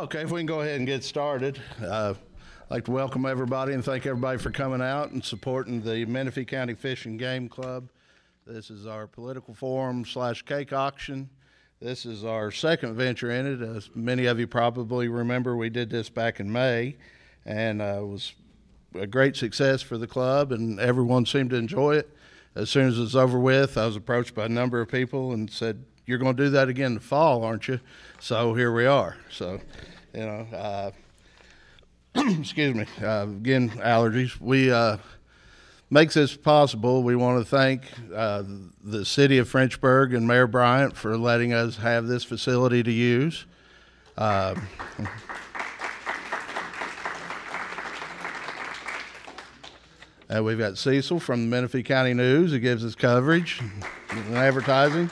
Okay, if we can go ahead and get started. I'd like to welcome everybody and thank everybody for coming out and supporting the Menifee County Fish and Game Club. This is our political forum / cake auction. This is our second venture in it. As many of you probably remember, we did this back in May, and it was a great success for the club, and everyone seemed to enjoy it. As soon as it was over with, I was approached by a number of people and said, "You're going to do that again in the fall, aren't you?" So here we are. So, excuse me, again, allergies. We makes this possible. We want to thank the city of Frenchburg and Mayor Bryant for letting us have this facility to use. We've got Cecil from the Menifee County News who gives us coverage and advertising.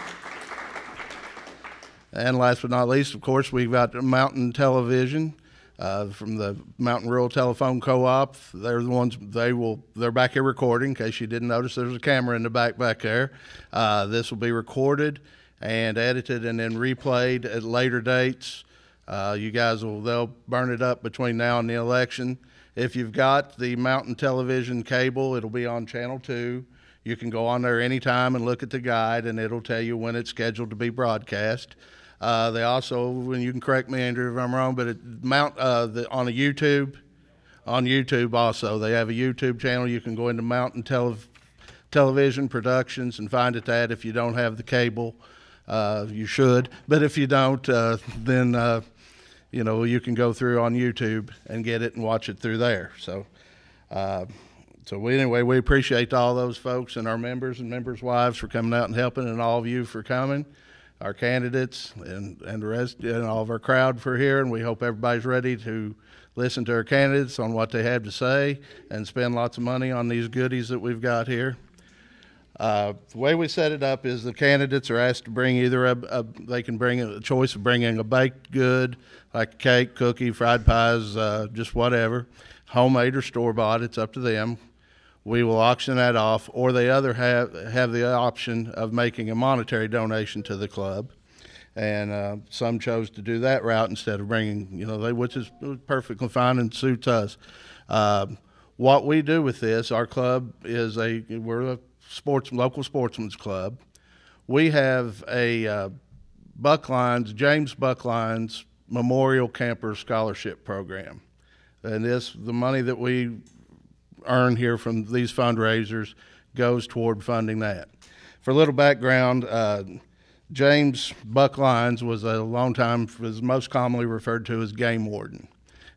And last but not least, of course, we've got Mountain Television from the Mountain Rural Telephone Co-op. They're the ones, they're back here recording. In case you didn't notice, there's a camera in the back there. This will be recorded and edited and then replayed at later dates. You guys they'll burn it up between now and the election. If you've got the Mountain Television cable, it'll be on Channel 2. You can go on there anytime and look at the guide, and it'll tell you when it's scheduled to be broadcast. They also, and you can correct me, Andrew, if I'm wrong, but on YouTube also, they have a YouTube channel. You can go into Mountain Television Productions and find it that. If you don't have the cable, you should. But if you don't, then you can go through on YouTube and get it and watch it through there. So, anyway, we appreciate all those folks and our members and members' wives for coming out and helping, and all of you for coming. Our candidates and the rest, and all of our crowd for here, and we hope everybody's ready to listen to our candidates on what they have to say and spend lots of money on these goodies that we've got here. The way we set it up is the candidates are asked to bring either they can bring a choice of bringing a baked good like a cake, cookie, fried pies, just whatever, homemade or store-bought. It's up to them. We will auction that off, or they have the option of making a monetary donation to the club, and some chose to do that route instead of bringing, which is perfectly fine and suits us. What we do with this, our club is we're a local sportsman's club. We have a James Bucklines Memorial Camper Scholarship Program, and the money that we earn here from these fundraisers goes toward funding that. For a little background, James Bucklines was was most commonly referred to as game warden.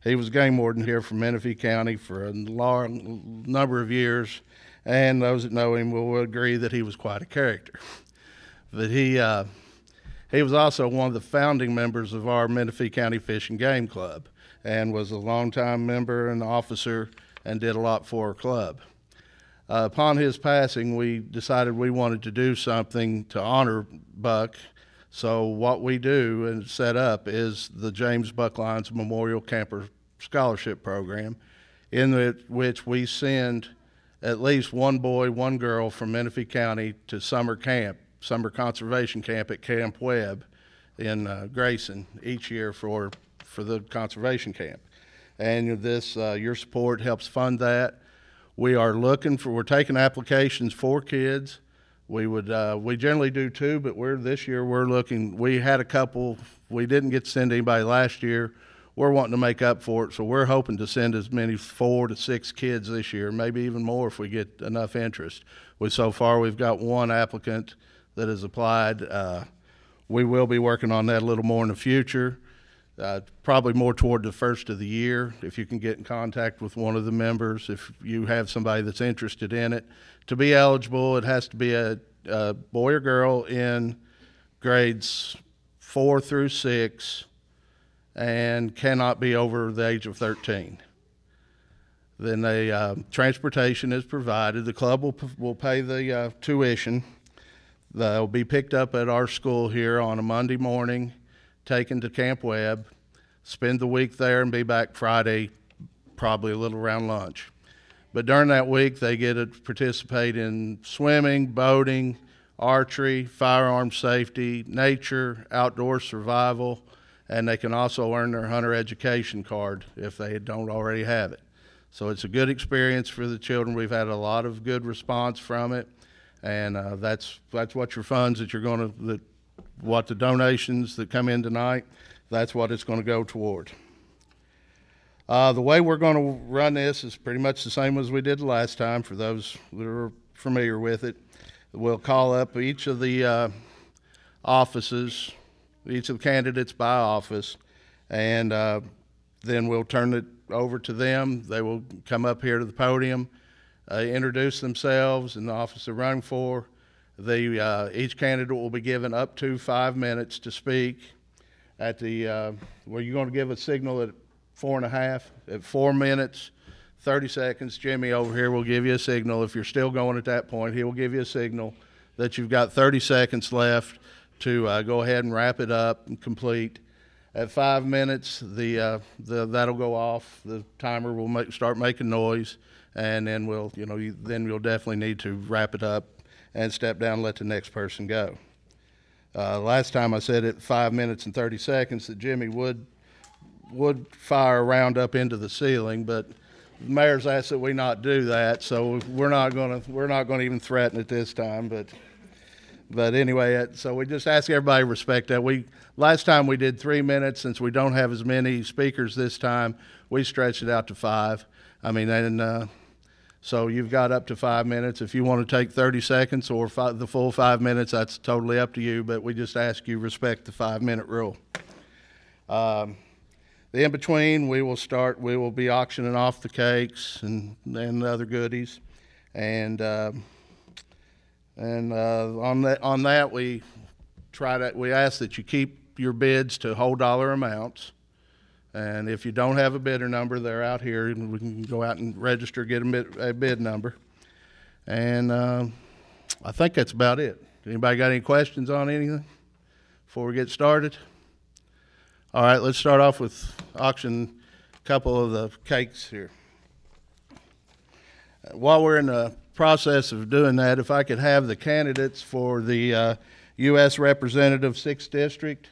He was game warden here from Menifee County for a long number of years, and those that know him will agree that he was quite a character. But he was also one of the founding members of our Menifee County Fish and Game Club, and was a longtime member and officer and did a lot for our club. Upon his passing, we decided we wanted to do something to honor Buck. So what we do and set up is the James Bucklines Memorial Camper Scholarship Program, in which we send at least one boy, one girl from Menifee County to summer conservation camp at Camp Webb in Grayson each year for the conservation camp. And your support helps fund that. We're taking applications for kids. We generally do 2, but this year we had a couple. We didn't get to send anybody last year. We're wanting to make up for it, so we're hoping to send as many 4 to 6 kids this year, maybe even more if we get enough interest. So far we've got 1 applicant that has applied. We will be working on that a little more in the future. Probably more toward the first of the year, if you can get in contact with one of the members, if you have somebody that's interested in it. To be eligible, it has to be a boy or girl in grades 4 through 6 and cannot be over the age of 13. Then transportation is provided. The club will pay the tuition. They'll be picked up at our school here on a Monday morning, taken to Camp Webb, spend the week there, and be back Friday, probably a little around lunch. But during that week, they get to participate in swimming, boating, archery, firearm safety, nature, outdoor survival, and they can also earn their hunter education card if they don't already have it. So it's a good experience for the children. We've had a lot of good response from it, and that's what your funds that you're going to, what the donations that come in tonight, that's what it's going to go toward. The way we're going to run this is pretty much the same as we did last time. For those that are familiar with it, we'll call up each of the offices, each of the candidates by office, and then we'll turn it over to them. They will come up here to the podium, introduce themselves and the office they're running for. Each candidate will be given up to 5 minutes to speak. At the where you're going to give a signal at 4.5. At 4 minutes, 30 seconds, Jimmy over here will give you a signal. If you're still going at that point, he will give you a signal that you've got 30 seconds left to go ahead and wrap it up and complete. At 5 minutes, that'll go off. The timer will start making noise, and then you'll definitely need to wrap it up and step down and let the next person go. Last time I said at 5 minutes and 30 seconds that Jimmy would fire a round up into the ceiling, but the mayor's asked that we not do that, so we're not going to even threaten it this time. But anyway, so we just ask everybody to respect that. Last time we did 3 minutes. Since we don't have as many speakers this time, we stretched it out to 5. I mean, and so you've got up to 5 minutes. If you want to take 30 seconds or the full 5 minutes, that's totally up to you. But we just ask you respect the 5-minute rule. The in between, we will be auctioning off the cakes and the other goodies, and on that we ask that you keep your bids to whole dollar amounts. And if you don't have a bidder number, they're out here, and we can go out and register, get a bid number. And I think that's about it. Anybody got any questions on anything before we get started? All right, let's start off with auction a couple of the cakes here. While we're in the process of doing that, if I could have the candidates for the U.S. Representative 6th District,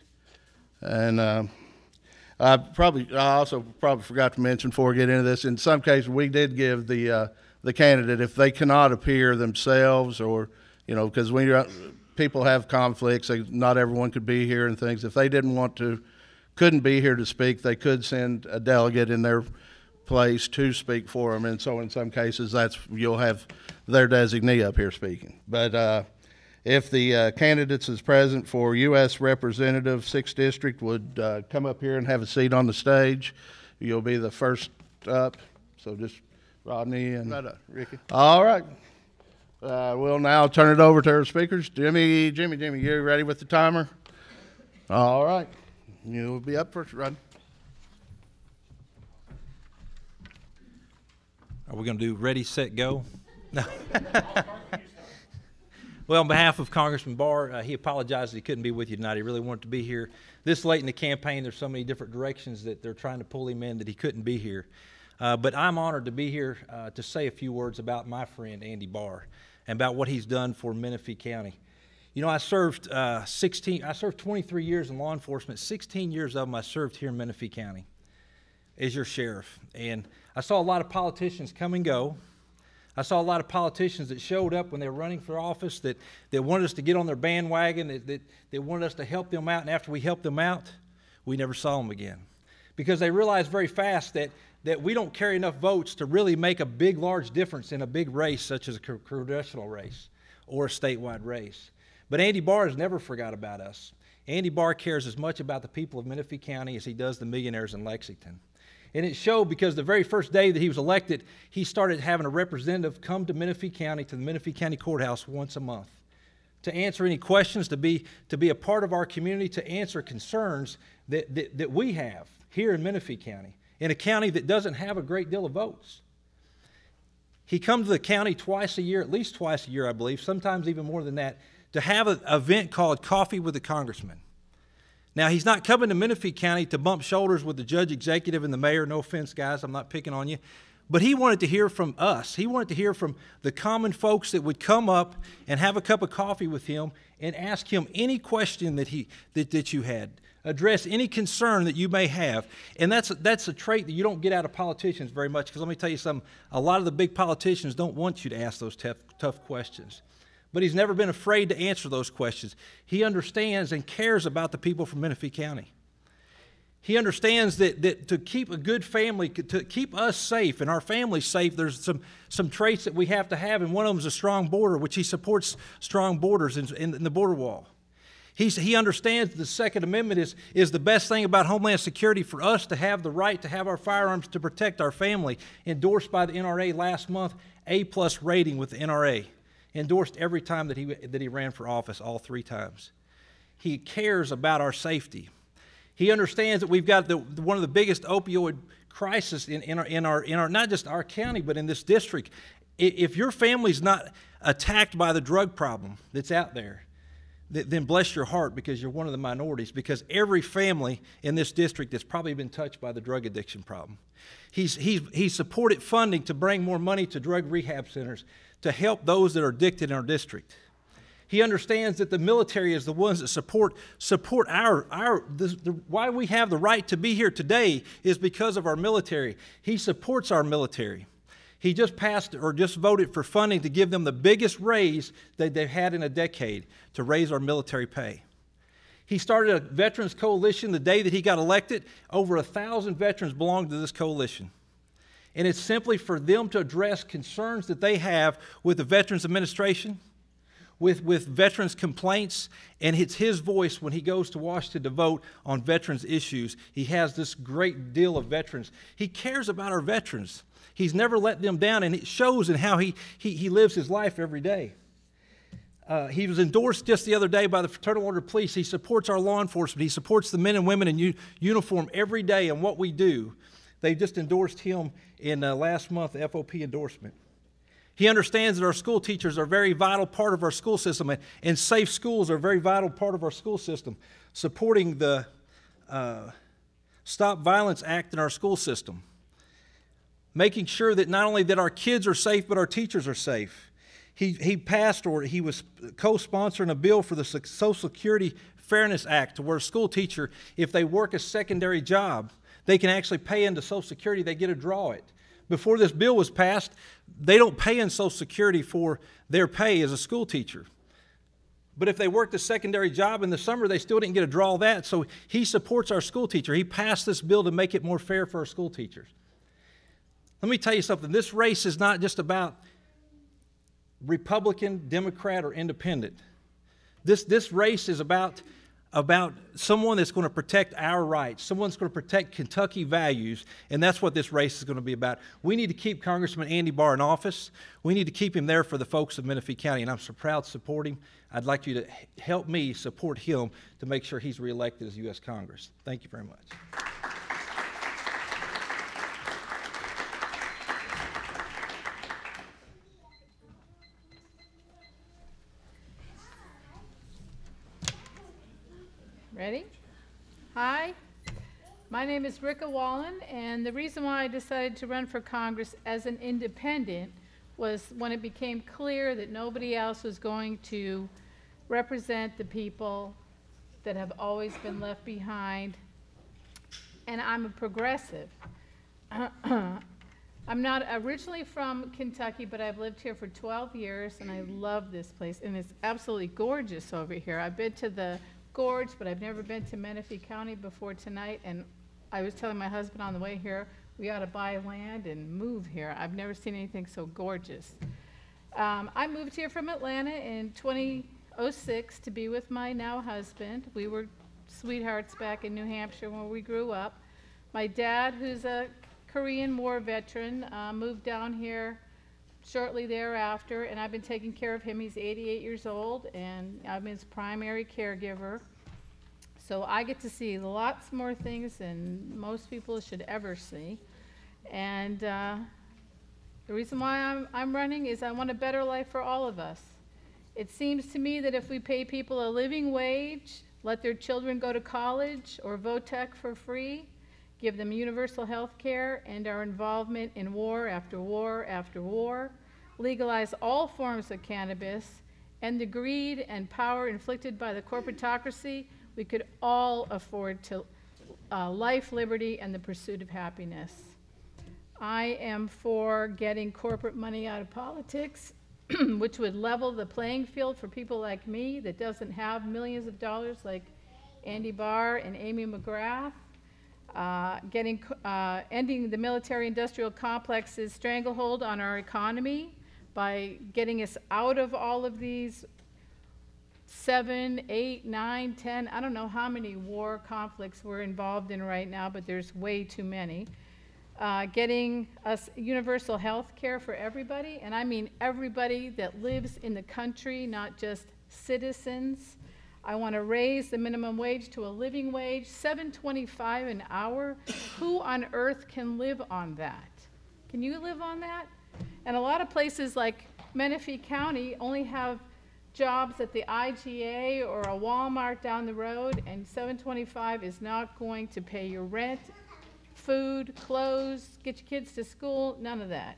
and I also forgot to mention before we get into this, in some cases we did give the candidate, if they cannot appear themselves, or, because people have conflicts, not everyone could be here and things. If they couldn't be here to speak, they could send a delegate in their place to speak for them, and so in some cases you'll have their designee up here speaking. But if the candidates is present for U.S. Representative 6th District would come up here and have a seat on the stage, you'll be the first up. So just Rodney and Ricky. All right. We'll now turn it over to our speakers. Jimmy, you ready with the timer? All right. You'll be up first, Rodney. Are we going to do ready, set, go? No. Well, on behalf of Congressman Barr, he apologized that he couldn't be with you tonight. He really wanted to be here. This late in the campaign, there's so many different directions that they're trying to pull him in that he couldn't be here. But I'm honored to be here to say a few words about my friend Andy Barr and about what he's done for Menifee County. I served 23 years in law enforcement. 16 years of them I served here in Menifee County as your sheriff. And I saw a lot of politicians come and go. I saw a lot of politicians that showed up when they were running for office that wanted us to get on their bandwagon, that wanted us to help them out. And after we helped them out, we never saw them again. Because they realized very fast that we don't carry enough votes to really make a big, large difference in a big race such as a congressional race or a statewide race. But Andy Barr has never forgot about us. Andy Barr cares as much about the people of Menifee County as he does the millionaires in Lexington. And it showed because the very first day that he was elected, he started having a representative come to Menifee County, to the Menifee County Courthouse once a month, to answer any questions, to be a part of our community, to answer concerns that we have here in Menifee County, in a county that doesn't have a great deal of votes. He comes to the county twice a year, at least twice a year, I believe, sometimes even more than that, to have an event called Coffee with the Congressman. Now, he's not coming to Menifee County to bump shoulders with the judge executive and the mayor. No offense, guys, I'm not picking on you. But he wanted to hear from us. He wanted to hear from the common folks that would come up and have a cup of coffee with him and ask him any question that you had. Address any concern that you may have. And that's a trait that you don't get out of politicians very much, because let me tell you something, a lot of the big politicians don't want you to ask those tough questions. But he's never been afraid to answer those questions. He understands and cares about the people from Menifee County. He understands that to keep a good family, to keep us safe and our family safe, there's some traits that we have to have, and one of them is a strong border, which he supports strong borders in the border wall. He understands the Second Amendment is the best thing about Homeland Security for us to have the right to have our firearms to protect our family, endorsed by the NRA last month, A+ rating with the NRA, endorsed every time that he ran for office, all 3 times. He cares about our safety. He understands that we've got one of the biggest opioid crises in our not just our county, but in this district. If your family's not attacked by the drug problem that's out there, then bless your heart, because you're one of the minorities, because every family in this district has probably been touched by the drug addiction problem. He's supported funding to bring more money to drug rehab centers to help those that are addicted in our district. He understands that the military is the ones that support why we have the right to be here today is because of our military. He supports our military. He just passed or just voted for funding to give them the biggest raise that they've had in a decade, to raise our military pay. He started a Veterans Coalition the day that he got elected. Over 1,000 veterans belong to this coalition. And it's simply for them to address concerns that they have with the Veterans Administration, with veterans' complaints, and it's his voice when he goes to Washington to vote on veterans' issues. He has this great deal of veterans. He cares about our veterans. He's never let them down, and it shows in how he lives his life every day. He was endorsed just the other day by the Fraternal Order of Police. He supports our law enforcement. He supports the men and women in uniform every day and what we do. They just endorsed him in last month, the FOP endorsement. He understands that our school teachers are a very vital part of our school system, and safe schools are a very vital part of our school system, supporting the Stop Violence Act in our school system, making sure that not only that our kids are safe, but our teachers are safe. He passed, or he was co-sponsoring a bill for the Social Security Fairness Act, to where a school teacher, if they work a secondary job, they can actually pay into Social Security. They get to draw it. Before this bill was passed, they don't pay in Social Security for their pay as a school teacher. But if they worked a secondary job in the summer, they still didn't get to draw that. So he supports our school teacher. He passed this bill to make it more fair for our school teachers. Let me tell you something. This race is not just about Republican, Democrat, or Independent. This race is about someone that's going to protect our rights, someone that's going to protect Kentucky values, and that's what this race is going to be about. We need to keep Congressman Andy Barr in office. We need to keep him there for the folks of Menifee County, and I'm so proud to support him. I'd like you to help me support him to make sure he's reelected as U.S. Congress. Thank you very much. Ready? Hi, my name is Ricka Wallen, and the reason why I decided to run for Congress as an independent was when it became clear that nobody else was going to represent the people that have always been left behind. And I'm a progressive. I'm not originally from Kentucky, but I've lived here for 12 years, and I love this place, and it's absolutely gorgeous over here. I've been to the Gorge, but I've never been to Menifee County before tonight, and I was telling my husband on the way here, we ought to buy land and move here. I've never seen anything so gorgeous. I moved here from Atlanta in 2006 to be with my now husband. We were sweethearts back in New Hampshire when we grew up. My dad, who's a Korean War veteran, moved down here shortly thereafter, and I've been taking care of him. He's 88 years old, and I've been his primary caregiver. So I get to see lots more things than most people should ever see. And the reason why I'm running is I want a better life for all of us. It seems to me that if we pay people a living wage, let their children go to college or VOTEC for free, give them universal health care, end our involvement in war after war after war, legalize all forms of cannabis, end the greed and power inflicted by the corporatocracy, we could all afford to life, liberty, and the pursuit of happiness. I am for getting corporate money out of politics, which would level the playing field for people like me that doesn't have millions of dollars like Andy Barr and Amy McGrath. Ending the military-industrial complex's stranglehold on our economy by getting us out of all of these 7, 8, 9, 10, I don't know how many war conflicts we're involved in right now, but there's way too many. Getting us universal health care for everybody, and I mean everybody that lives in the country, not just citizens. I want to raise the minimum wage to a living wage, $7.25 an hour. Who on earth can live on that? Can you live on that? And a lot of places like Menifee County only have jobs at the IGA or a Walmart down the road, and $7.25 is not going to pay your rent, food, clothes, get your kids to school, none of that.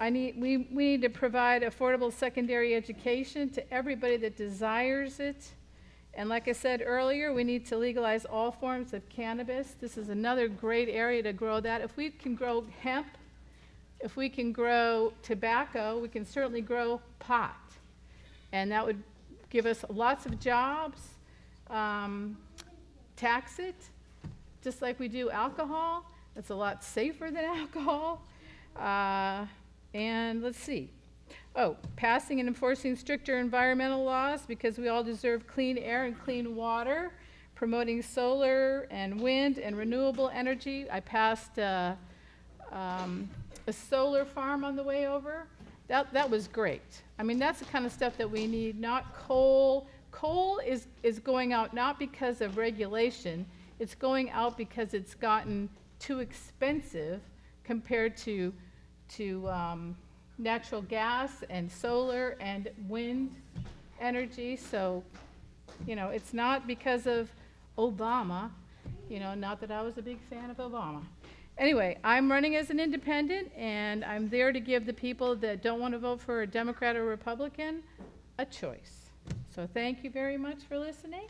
We need to provide affordable secondary education to everybody that desires it. And like I said earlier, we need to legalize all forms of cannabis. This is another great area to grow that. If we can grow hemp, if we can grow tobacco, we can certainly grow pot. And that would give us lots of jobs. Tax it, just like we do alcohol. That's a lot safer than alcohol. And let's see. Oh, passing and enforcing stricter environmental laws because we all deserve clean air and clean water. Promoting solar and wind and renewable energy. I passed a solar farm on the way over. That was great. I mean, that's the kind of stuff that we need, not coal. Coal is going out not because of regulation. It's going out because it's gotten too expensive compared to natural gas and solar and wind energy. So, it's not because of Obama, not that I was a big fan of Obama. Anyway, I'm running as an independent, and I'm there to give the people that don't want to vote for a Democrat or Republican a choice. So thank you very much for listening,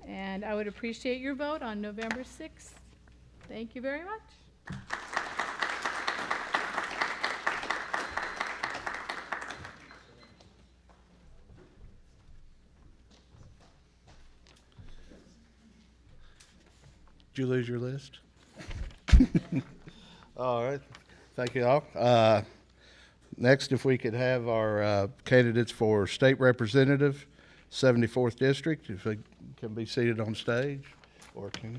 and I would appreciate your vote on November 6th. Thank you very much. Did you lose your list? All right. Thank you all. Next, if we could have our candidates for state representative, 74th District, if they can be seated on stage, or can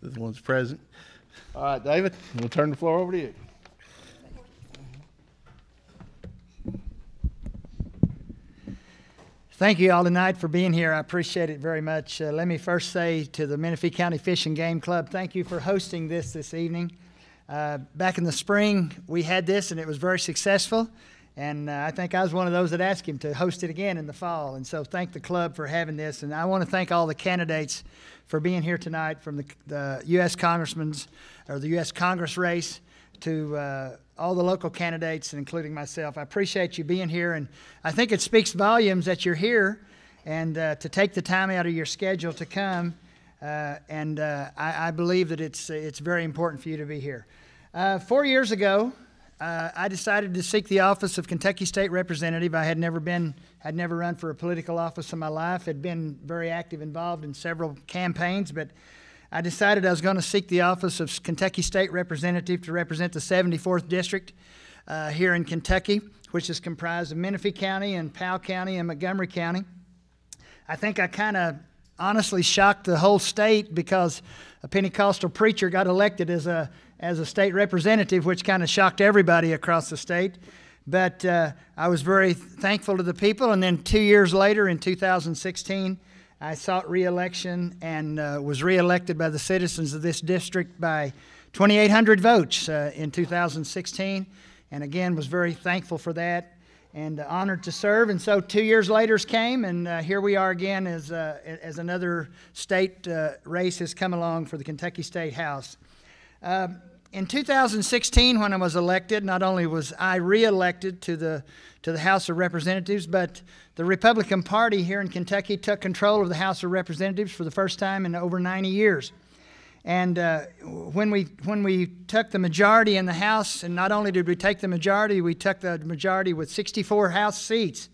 the ones present. All right, David, we'll turn the floor over to you. Thank you all tonight for being here. I appreciate it very much. Let me first say to the Menifee County Fish and Game Club, thank you for hosting this evening. Back in the spring, we had this, and it was very successful. And I think I was one of those that asked him to host it again in the fall. And so thank the club for having this. And I want to thank all the candidates for being here tonight, from the U.S. Congressman's or the U.S. Congress race to all the local candidates, including myself. I appreciate you being here, and I think it speaks volumes that you're here and to take the time out of your schedule to come. I believe that it's very important for you to be here. 4 years ago, I decided to seek the office of Kentucky State Representative. I had never run for a political office in my life. Had been very active, involved in several campaigns, but I decided I was going to seek the office of Kentucky State Representative to represent the 74th District here in Kentucky, which is comprised of Menifee County and Powell County and Montgomery County. I think I kind of honestly shocked the whole state because a Pentecostal preacher got elected as a state representative, which kind of shocked everybody across the state. But I was very thankful to the people, and then 2 years later, in 2016, I sought re-election and was re-elected by the citizens of this district by 2,800 votes in 2016, and again was very thankful for that. and honored to serve. And so 2 years later came, and here we are again as another state race has come along for the Kentucky State House. In 2016, when I was elected, not only was I re-elected to the House of Representatives, but the Republican Party here in Kentucky took control of the House of Representatives for the first time in over 90 years. And when we took the majority in the House, and not only did we take the majority, we took the majority with 64 House seats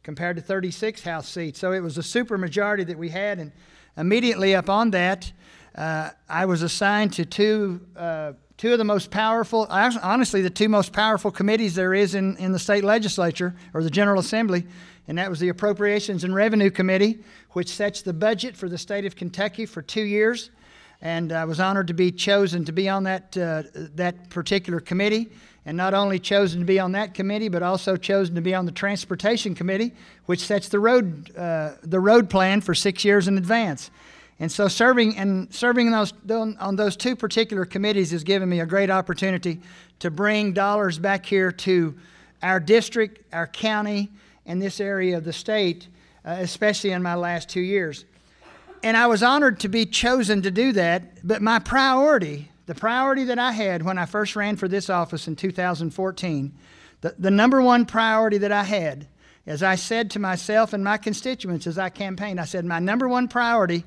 compared to 36 House seats. So it was a super majority that we had, and immediately upon that, I was assigned to two of the most powerful, honestly, the two most powerful committees there is in the state legislature or the General Assembly, and that was the Appropriations and Revenue Committee, which sets the budget for the state of Kentucky for 2 years. And I was honored to be chosen to be on that particular committee, and not only chosen to be on that committee, but also chosen to be on the Transportation Committee, which sets the road plan for 6 years in advance. And so serving on those two particular committees has given me a great opportunity to bring dollars back here to our district, our county, and this area of the state, especially in my last 2 years. And I was honored to be chosen to do that, but my priority, the priority that I had when I first ran for this office in 2014, the number one priority that I had, as I said to myself and my constituents as I campaigned, I said, my number one priority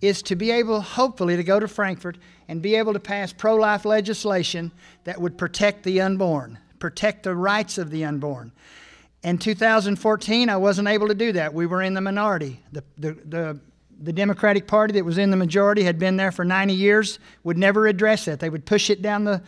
is to be able, hopefully, to go to Frankfort and be able to pass pro-life legislation that would protect the unborn, protect the rights of the unborn. In 2014, I wasn't able to do that. We were in the minority. The Democratic Party that was in the majority had been there for 90 years, would never address it. They would push it down the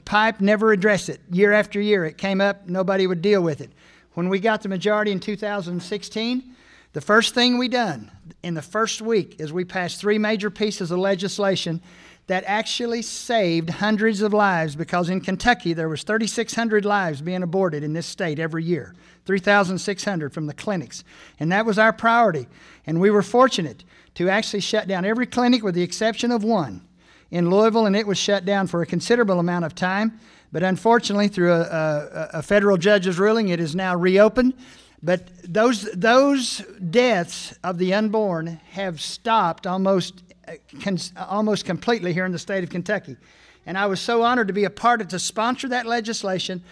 pipe, never address it. Year after year, it came up, nobody would deal with it. When we got the majority in 2016, the first thing we done in the first week is we passed 3 major pieces of legislation that actually saved hundreds of lives, because in Kentucky there was 3,600 lives being aborted in this state every year, 3,600 from the clinics. And that was our priority. And we were fortunate to actually shut down every clinic with the exception of one in Louisville, and it was shut down for a considerable amount of time. But unfortunately, through a federal judge's ruling, it is now reopened. But those deaths of the unborn have stopped almost completely here in the state of Kentucky. And I was so honored to be a part of, to sponsor that legislation,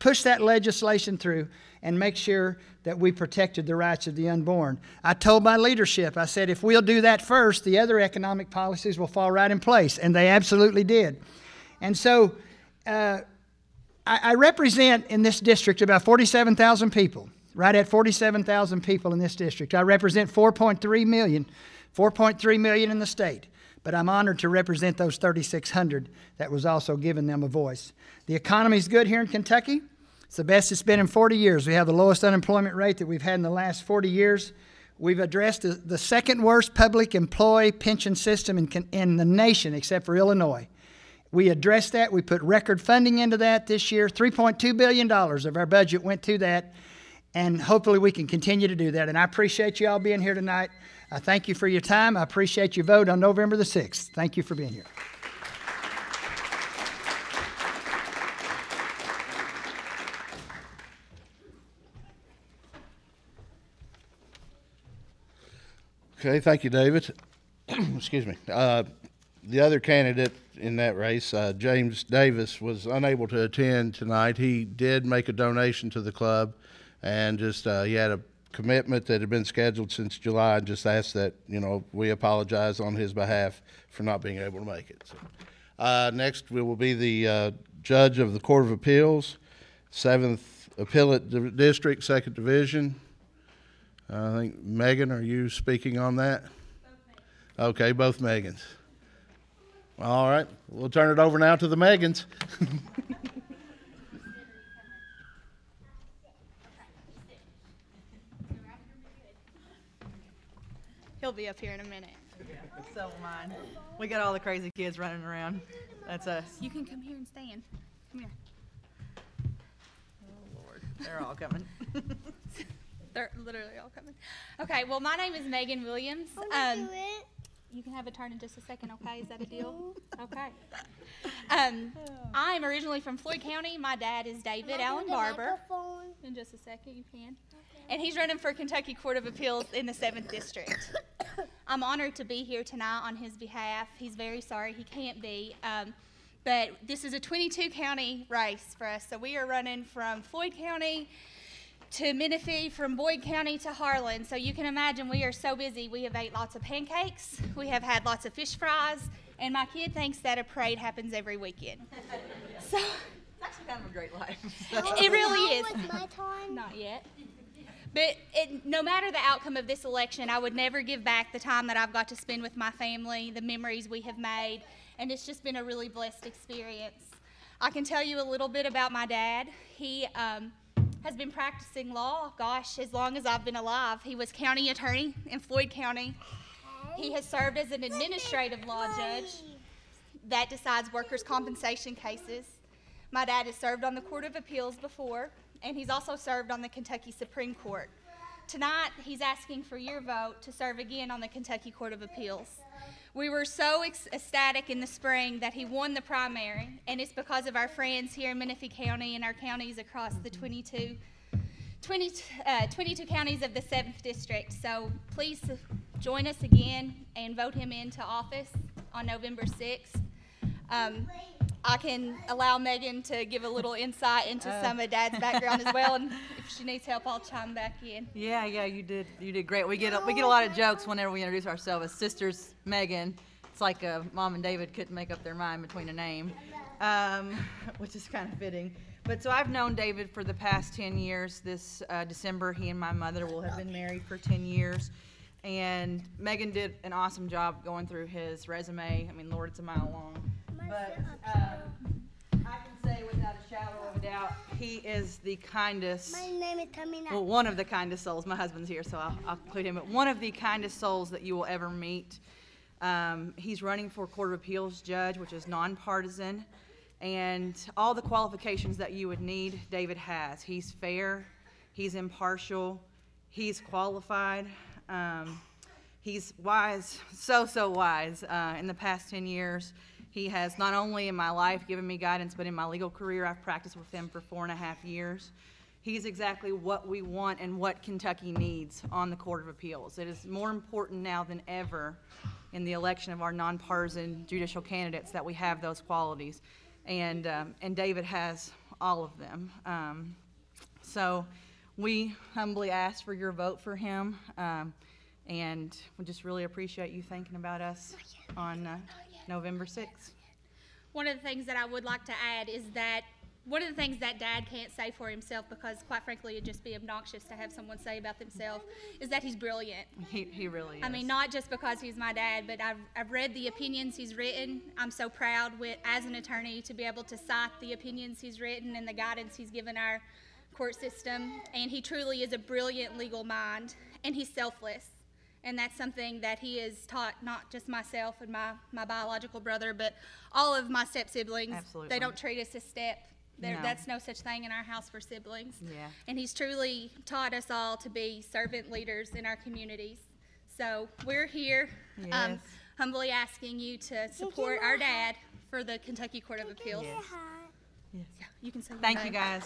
push that legislation through, and make sure that we protected the rights of the unborn. I told my leadership, I said, if we'll do that first, the other economic policies will fall right in place. And they absolutely did. And so I represent in this district about 47,000 people. Right at 47,000 people in this district. I represent 4.3 million in the state, but I'm honored to represent those 3,600 that was also giving them a voice. The economy's good here in Kentucky. It's the best it's been in 40 years. We have the lowest unemployment rate that we've had in the last 40 years. We've addressed the second worst public employee pension system in the nation, except for Illinois. We addressed that. We put record funding into that this year. $3.2 billion of our budget went to that. And hopefully we can continue to do that. And I appreciate you all being here tonight. I thank you for your time. I appreciate your vote on November the 6th. Thank you for being here. Okay, thank you, David. Excuse me. The other candidate in that race, James Davis, was unable to attend tonight. He did make a donation to the club. And just he had a commitment that had been scheduled since July, and just asked that, we apologize on his behalf for not being able to make it. So, next, we will be the judge of the Court of Appeals, 7th Appellate District, 2nd Division. I think, Megan, are you speaking on that? Both Megans. Okay, both Megans. All right, we'll turn it over now to the Megans. He'll be up here in a minute. So mine. We got all the crazy kids running around. That's us. You can come here and stand. Come here. Oh, Lord. They're all coming. They're literally all coming. Okay, well, my name is Megan Williams. You can have a turn in just a second, okay? Is that a deal? Okay. I'm originally from Floyd County. My dad is David Allen Barber. in just a second. You can. And he's running for Kentucky Court of Appeals in the 7th District. I'm honored to be here tonight on his behalf. He's very sorry he can't be. But this is a 22-county race for us. So we are running from Floyd County to Menifee, from Boyd County to Harlan. So you can imagine we are so busy. We have ate lots of pancakes. We have had lots of fish fries. And my kid thinks that a parade happens every weekend. So It's actually kind of a great life. it really is. With my time? Not yet. But no matter the outcome of this election, I would never give back the time that I've got to spend with my family, the memories we have made, and it's just been a really blessed experience. I can tell you a little bit about my dad. He has been practicing law, gosh, as long as I've been alive. He was county attorney in Floyd County. He has served as an administrative law judge that decides workers' compensation cases. My dad has served on the Court of Appeals before, and he's also served on the Kentucky Supreme Court. Tonight, he's asking for your vote to serve again on the Kentucky Court of Appeals. We were so ecstatic in the spring that he won the primary, and it's because of our friends here in Menifee County and our counties across the 22 counties of the 7th District. So please join us again and vote him into office on November 6th. I can allow Megan to give a little insight into some of Dad's background as well, and if she needs help, I'll chime back in. Yeah, you did great. We get a lot of jokes whenever we introduce ourselves as sisters Megan. It's like Mom and David couldn't make up their mind between a name, which is kind of fitting. But so I've known David for the past 10 years. This December, he and my mother will have been married for 10 years. And Megan did an awesome job going through his resume. I mean, Lord, it's a mile long. But I can say without a shadow of a doubt, he is the kindest. My name is Tamina. Well, one of the kindest souls. My husband's here, so I'll include him. But one of the kindest souls that you will ever meet. He's running for Court of Appeals judge, which is nonpartisan. And all the qualifications that you would need, David has. He's fair. He's impartial. He's qualified. He's wise, so wise. In the past 10 years, he has not only in my life given me guidance, but in my legal career, I've practiced with him for 4.5 years. He's exactly what we want and what Kentucky needs on the Court of Appeals. It is more important now than ever in the election of our nonpartisan judicial candidates that we have those qualities. And David has all of them. So we humbly ask for your vote for him, and we just really appreciate you thinking about us on November 6th. One of the things that I would like to add is that one of the things that Dad can't say for himself, because quite frankly it'd just be obnoxious to have someone say about themselves, is that he's brilliant. He really is. I mean, not just because he's my dad, but I've read the opinions he's written. I'm so proud as an attorney to be able to cite the opinions he's written and the guidance he's given our court system. And he truly is a brilliant legal mind, and he's selfless. And that's something that he has taught not just myself and my biological brother, but all of my step-siblings. Absolutely. They don't treat us as step. No. That's no such thing in our house for siblings. Yeah. And he's truly taught us all to be servant leaders in our communities. So we're here Yes. humbly asking you to support our dad for the Kentucky Court of Appeals. Yes. Yes. Yeah, you can say your Thank name. you, guys.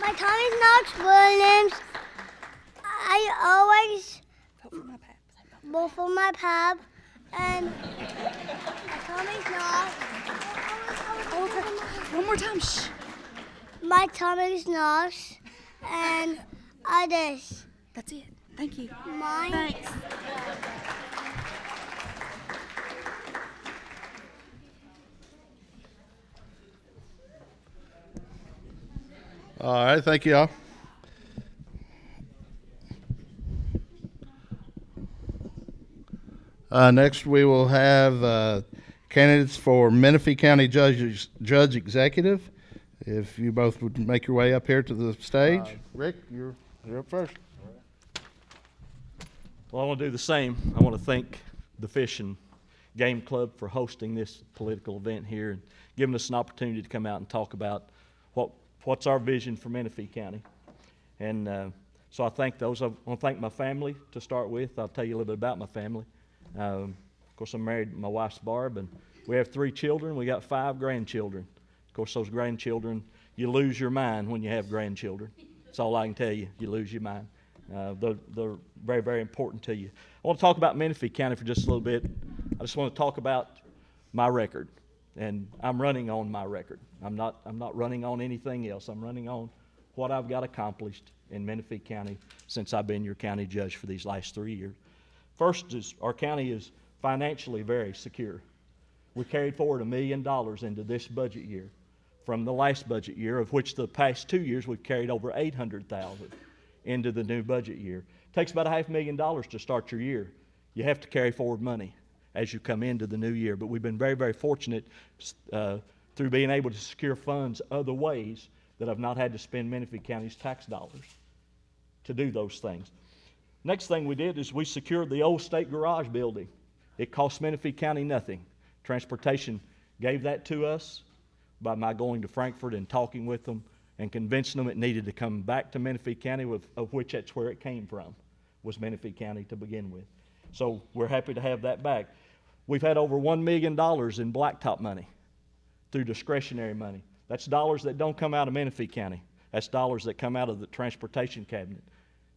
My Tommy's Knox Williams. I always Vote for my pap. vote for my pap. And my Tommy's Knox. One more time. Shh. My Tommy's Knox. And others. That's it. Thank you. Mine. Thanks. All right, thank you all. Next, we will have candidates for Menifee County Judge Executive. If you both would make your way up here to the stage. Rick, you're up first. Well, I want to do the same. I want to thank the Fish and Game Club for hosting this political event here and giving us an opportunity to come out and talk about what's our vision for Menifee County. And so I thank those. I want to thank my family to start with. I'll tell you a little bit about my family. Of course, I'm married. My wife's Barb, and we have 3 children. We got 5 grandchildren. Of course, those grandchildren, you lose your mind when you have grandchildren. That's all I can tell you. You lose your mind. They're very, very important to you. I want to talk about Menifee County for just a little bit. I just want to talk about my record, and I'm running on my record. I'm not running on anything else. I'm running on what I've got accomplished in Menifee County since I've been your county judge for these last 3 years. First is our county is financially very secure. We carried forward $1 million into this budget year from the last budget year, of which the past 2 years we've carried over $800,000 into the new budget year. It takes about $500,000 to start your year. You have to carry forward money as you come into the new year. But we've been very, very fortunate through being able to secure funds other ways that have not had to spend Menifee County's tax dollars to do those things. Next thing we did is we secured the old state garage building. It cost Menifee County nothing. Transportation gave that to us by my going to Frankfort and talking with them and convincing them it needed to come back to Menifee County, of which that's where it came from, was Menifee County to begin with. So we're happy to have that back. We've had over $1 million in blacktop money through discretionary money. That's dollars that don't come out of Menifee County. That's dollars that come out of the transportation cabinet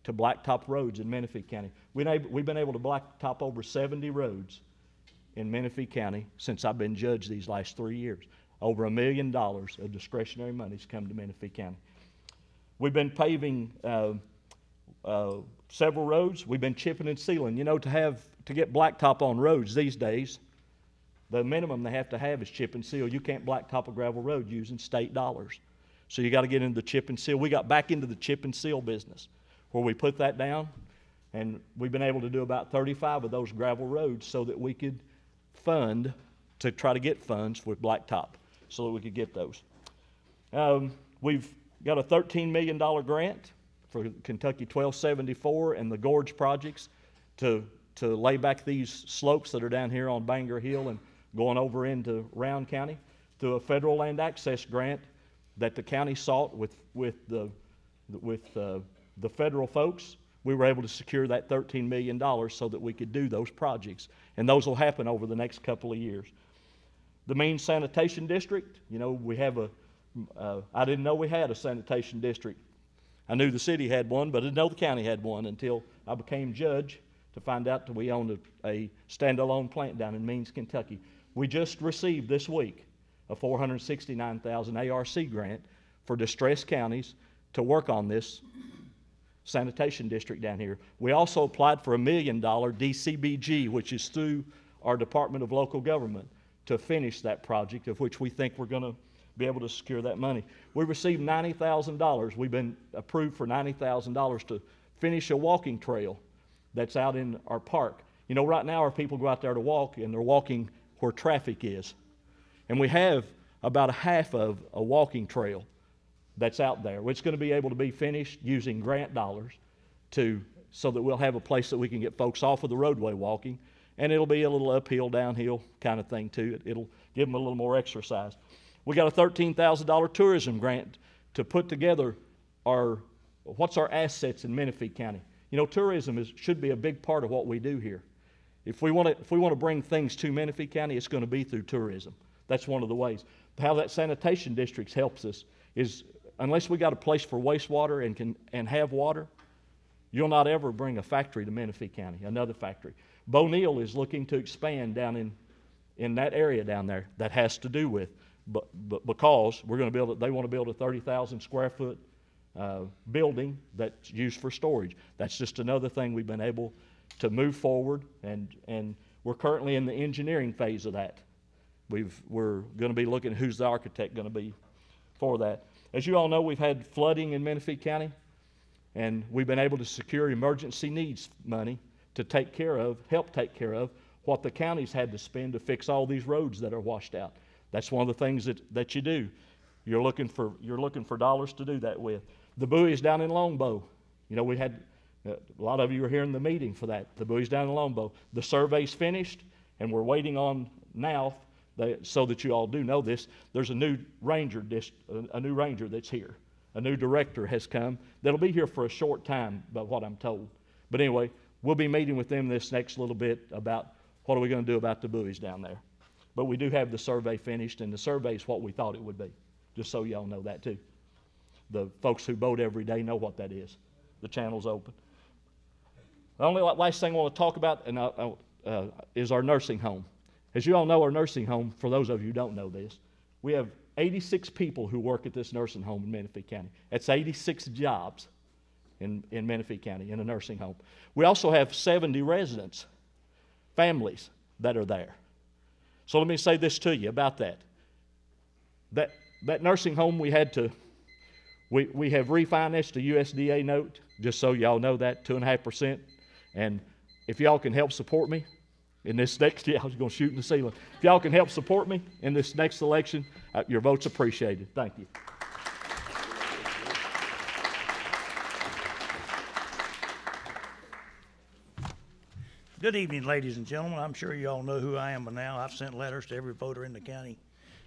to blacktop roads in Menifee County. We've been able to blacktop over 70 roads in Menifee County since I've been judge these last 3 years. Over $1 million of discretionary money's come to Menifee County. We've been paving several roads. We've been chipping and sealing. You know, to get blacktop on roads these days, the minimum they have to have is chip and seal. You can't blacktop a gravel road using state dollars. So you got to get into the chip and seal. We got back into the chip and seal business where we put that down, and we've been able to do about 35 of those gravel roads so that we could try to get funds with blacktop so that we could get those. We've got a $13 million grant for Kentucky 1274 and the gorge projects to lay back these slopes that are down here on Bangor Hill and going over into Round County through a federal land access grant that the county sought with the federal folks. We were able to secure that $13 million so that we could do those projects, and those will happen over the next couple of years. The main sanitation district, you know, we have I didn't know we had a sanitation district. I knew the city had one, but I didn't know the county had one until I became judge to find out that we owned a standalone plant down in Means, Kentucky. We just received this week a $469,000 ARC grant for distressed counties to work on this sanitation district down here. We also applied for $1 million DCBG, which is through our Department of Local Government, to finish that project, of which we think we're going to be able to secure that money. We received $90,000. We've been approved for $90,000 to finish a walking trail that's out in our park. You know, right now our people go out there to walk, and they're walking where traffic is. And we have about a half of a walking trail that's out there. It's going to be able to be finished using grant dollars so that we'll have a place that we can get folks off of the roadway walking, and it'll be a little uphill, downhill kind of thing too. It'll give them a little more exercise. We got a $13,000 tourism grant to put together what's our assets in Menifee County. You know, tourism should be a big part of what we do here. If we want to bring things to Menifee County, it's going to be through tourism. That's one of the ways. How that sanitation district helps us is, unless we got a place for wastewater and have water, you'll not ever bring a factory to Menifee County, another factory. Bo Neal is looking to expand down in that area down there. That has to do with, but because we're going to they want to build a 30,000 square foot building that's used for storage. That's just another thing we've been able to move forward, and we're currently in the engineering phase of that. We're going to be looking at who's the architect going to be for that. As you all know, we've had flooding in Menifee County, and we've been able to secure emergency needs money to help take care of what the county's had to spend to fix all these roads that are washed out. That's one of the things that you do. You're looking for dollars to do that with. The buoys down in Longbow, you know, we had a lot of you were here in the meeting for that. The buoys down in Longbow. The survey's finished, and we're waiting on now. So that you all do know this, there's a new ranger that's here. A new director has come. That'll be here for a short time, by what I'm told. But anyway, we'll be meeting with them this next little bit about what are we going to do about the buoys down there. But we do have the survey finished, and the survey is what we thought it would be, just so y'all know that too. the folks who boat every day know what that is. The channel's open. The only last thing I want to talk about is our nursing home. As you all know, our nursing home, for those of you who don't know this, we have 86 people who work at this nursing home in Menifee County. That's 86 jobs in Menifee County in a nursing home. We also have 70 residents, families that are there. So let me say this to you about that. That nursing home we have refinanced a USDA note, just so y'all know that, 2.5%. And if y'all can help support me in this next, I was going to shoot in the ceiling. If y'all can help support me in this next election, your vote's appreciated. Thank you. Good evening, ladies and gentlemen. I'm sure you all know who I am by now. I've sent letters to every voter in the county.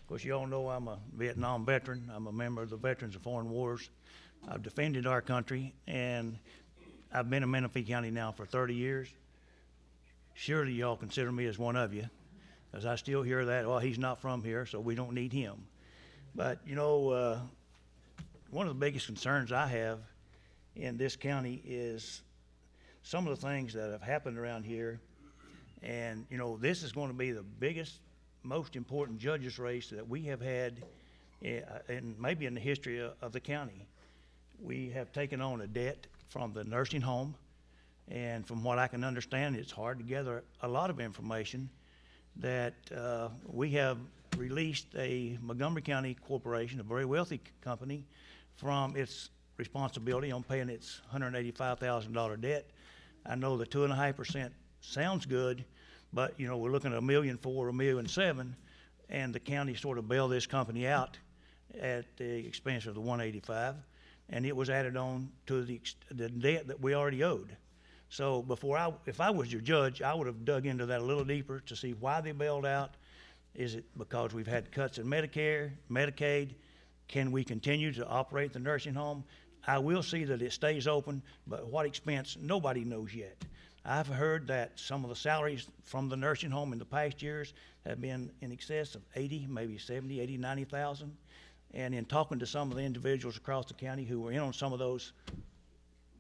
Of course, you all know I'm a Vietnam veteran. I'm a member of the Veterans of Foreign Wars. I've defended our country, and I've been in Menifee County now for 30 years. Surely y'all consider me as one of you, as I still hear that, well, he's not from here, so we don't need him. But, you know, one of the biggest concerns I have in this county is some of the things that have happened around here. And, you know, this is going to be the biggest, most important judges race that we have had in maybe in the history of the county. We have taken on a debt from the nursing home, and from what I can understand, it's hard to gather a lot of information that we have released a Montgomery County corporation, a very wealthy company, from its responsibility on paying its $185,000 debt. I know the 2.5% sounds good, but, you know, we're looking at $1.4 million, $1.7 million, and the county sort of bailed this company out at the expense of the 185, and it was added on to the debt that we already owed. So if I was your judge, I would have dug into that a little deeper to see why they bailed out. Is it because we've had cuts in Medicare, Medicaid? Can we continue to operate the nursing home? I will see that it stays open, but what expense, nobody knows yet. I've heard that some of the salaries from the nursing home in the past years have been in excess of 80, maybe 70, 80, 90,000. And in talking to some of the individuals across the county who were in on some of those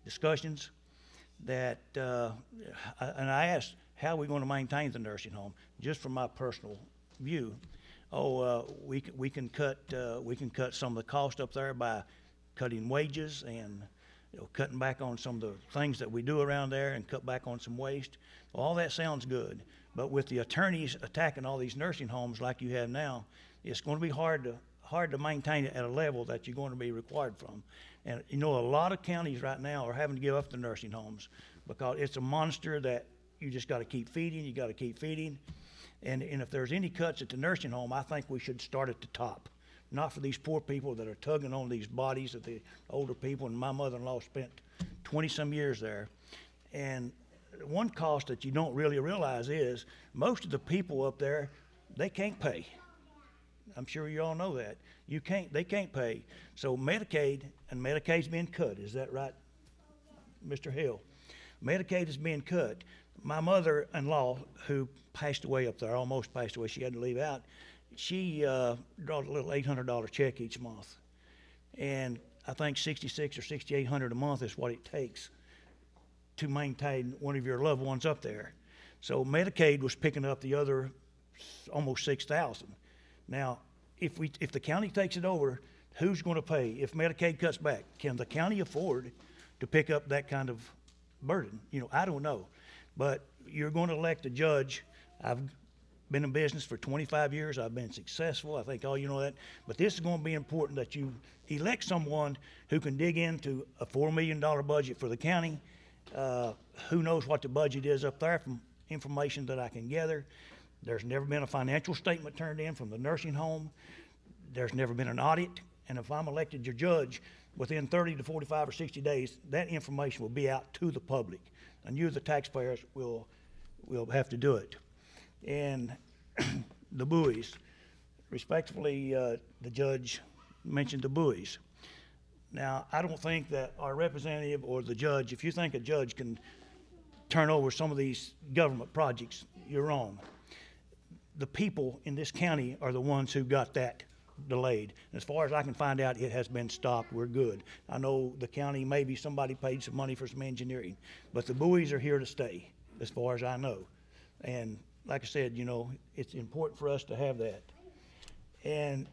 discussions, that, and I asked, how are we going to maintain the nursing home? Just from my personal view, we can cut some of the cost up there by cutting wages and, you know, cutting back on some of the things that we do around there and cut back on some waste. All that sounds good, but with the attorneys attacking all these nursing homes like you have now, it's going to be hard to maintain it at a level that you're going to be required from. And, you know, a lot of counties right now are having to give up the nursing homes because it's a monster that you just got to keep feeding, you got to keep feeding. And if there's any cuts at the nursing home, I think we should start at the top. Not for these poor people that are tugging on these bodies of the older people. And my mother-in-law spent 20-some years there. And one cost that you don't really realize is most of the people up there, they can't pay. I'm sure you all know that. They can't pay. So Medicaid, and Medicaid's being cut. Is that right, Mr. Hill? Medicaid is being cut. My mother-in-law, who passed away up there, almost passed away, she had to leave out, she draws a little $800 check each month. And I think $6,600 or $6,800 a month is what it takes to maintain one of your loved ones up there. So Medicaid was picking up the other almost $6,000. Now, if the county takes it over, who's going to pay? If Medicaid cuts back, can the county afford to pick up that kind of burden? You know, I don't know. But you're going to elect a judge. I've been in business for 25 years. I've been successful. I think all you know that. But this is going to be important that you elect someone who can dig into a $4 million budget for the county. Who knows what the budget is up there from information that I can gather. There's never been a financial statement turned in from the nursing home. There's never been an audit. And if I'm elected your judge, within 30 to 45 or 60 days, that information will be out to the public. And you, the taxpayers, will have to do it. And the buoys, respectfully, the judge mentioned the buoys. Now, I don't think that our representative or the judge, if you think a judge can turn over some of these government projects, you're wrong. The people in this county are the ones who got that delayed. As far as I can find out, it has been stopped. We're good. I know the county, maybe somebody paid some money for some engineering, but the buoys are here to stay, as far as I know. And like I said, you know, it's important for us to have that. And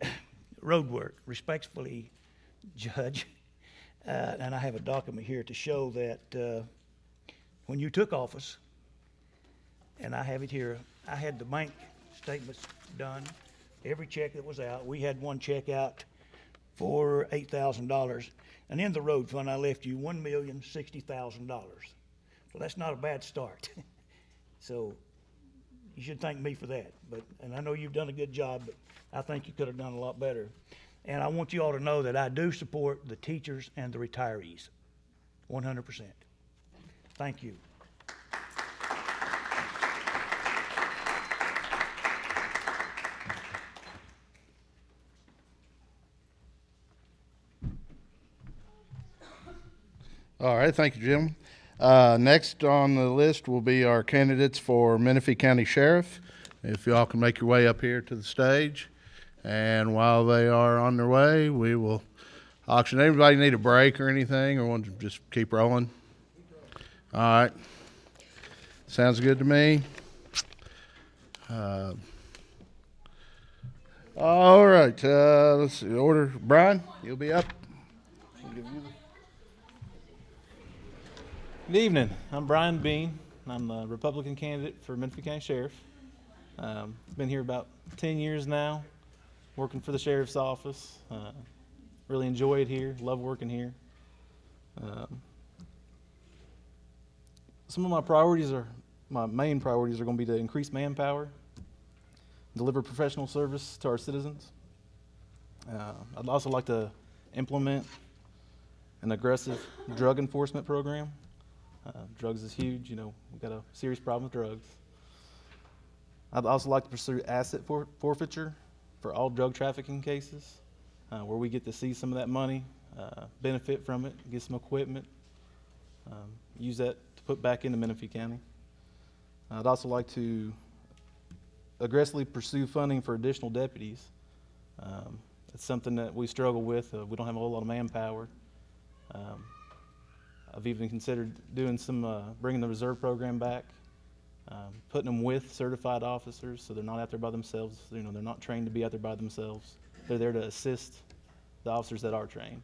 road work, respectfully, Judge, and I have a document here to show that when you took office, and I have it here, I had the bank statements done, every check that was out. We had one check out for $8,000. And in the road fund, I left you $1,060,000. So that's not a bad start. So you should thank me for that. And I know you've done a good job, but I think you could have done a lot better. And I want you all to know that I do support the teachers and the retirees, 100%. Thank you. All right, thank you, Jim. Next on the list will be our candidates for Menifee County Sheriff. If y'all can make your way up here to the stage. And while they are on their way, we will auction. Anybody need a break or anything, or want to just keep rolling? All right. Sounds good to me. All right. Let's see. Order. Brian, you'll be up. Good evening. I'm Brian Bean. I'm the Republican candidate for Menifee County Sheriff. Been here about 10 years now, working for the Sheriff's Office. Really enjoy it here, love working here. Some of my main priorities are going to be to increase manpower, deliver professional service to our citizens. I'd also like to implement an aggressive drug enforcement program. Drugs is huge, you know, we've got a serious problem with drugs. I'd also like to pursue asset forfeiture for all drug trafficking cases, where we get to see some of that money, benefit from it, get some equipment, use that to put back into Menifee County. I'd also like to aggressively pursue funding for additional deputies. It's something that we struggle with. We don't have a whole lot of manpower. I've even considered doing some, bringing the reserve program back, putting them with certified officers so they're not out there by themselves. You know, they're not trained to be out there by themselves. They're there to assist the officers that are trained.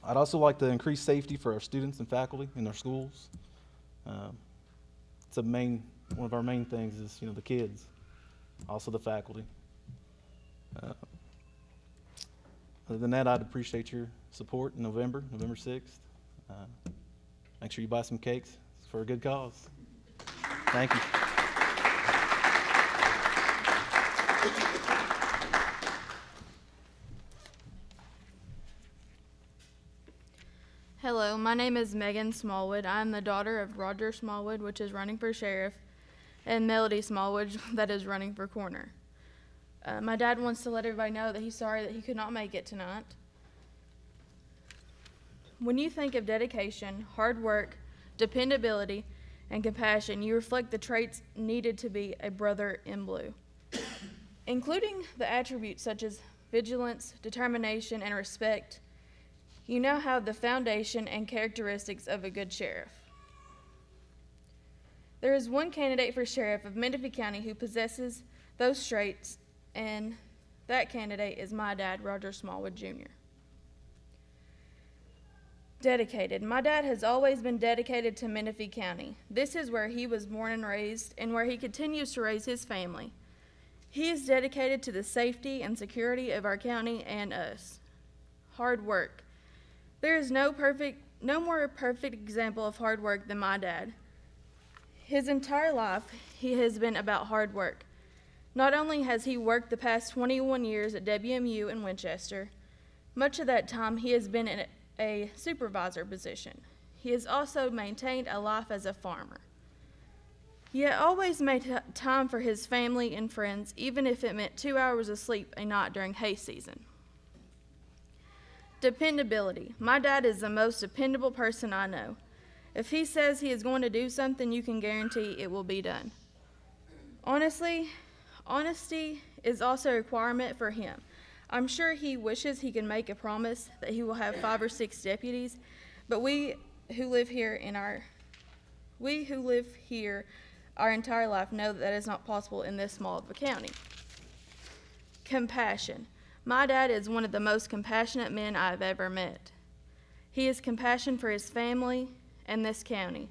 I'd also like to increase safety for our students and faculty in our schools. It's one of our main things is, you know, the kids, also the faculty. Other than that, I'd appreciate your support in November 6th. Make sure you buy some cakes. It's for a good cause. Thank you. Hello, my name is Megan Smallwood. I'm the daughter of Roger Smallwood, which is running for sheriff, and Melody Smallwood, that is running for coroner. My dad wants to let everybody know that he's sorry that he could not make it tonight. When you think of dedication, hard work, dependability, and compassion, you reflect the traits needed to be a brother in blue, including the attributes such as vigilance, determination, and respect. You now have the foundation and characteristics of a good sheriff. There is one candidate for sheriff of Menifee County who possesses those traits, and that candidate is my dad, Roger Smallwood, Jr. Dedicated. My dad has always been dedicated to Menifee County. This is where he was born and raised, and where he continues to raise his family. He is dedicated to the safety and security of our county and us. Hard work. There is no more perfect example of hard work than my dad. His entire life, he has been about hard work. Not only has he worked the past 21 years at WMU in Winchester, much of that time he has been in a supervisor position. He has also maintained a life as a farmer. He always made time for his family and friends, even if it meant 2 hours of sleep a night during hay season. Dependability. My dad is the most dependable person I know. If he says he is going to do something, you can guarantee it will be done. Honesty is also a requirement for him. I'm sure he wishes he could make a promise that he will have 5 or 6 deputies, but we who live here our entire life know that is not possible in this small of a county. Compassion. My dad is one of the most compassionate men I've ever met. He has compassion for his family and this county,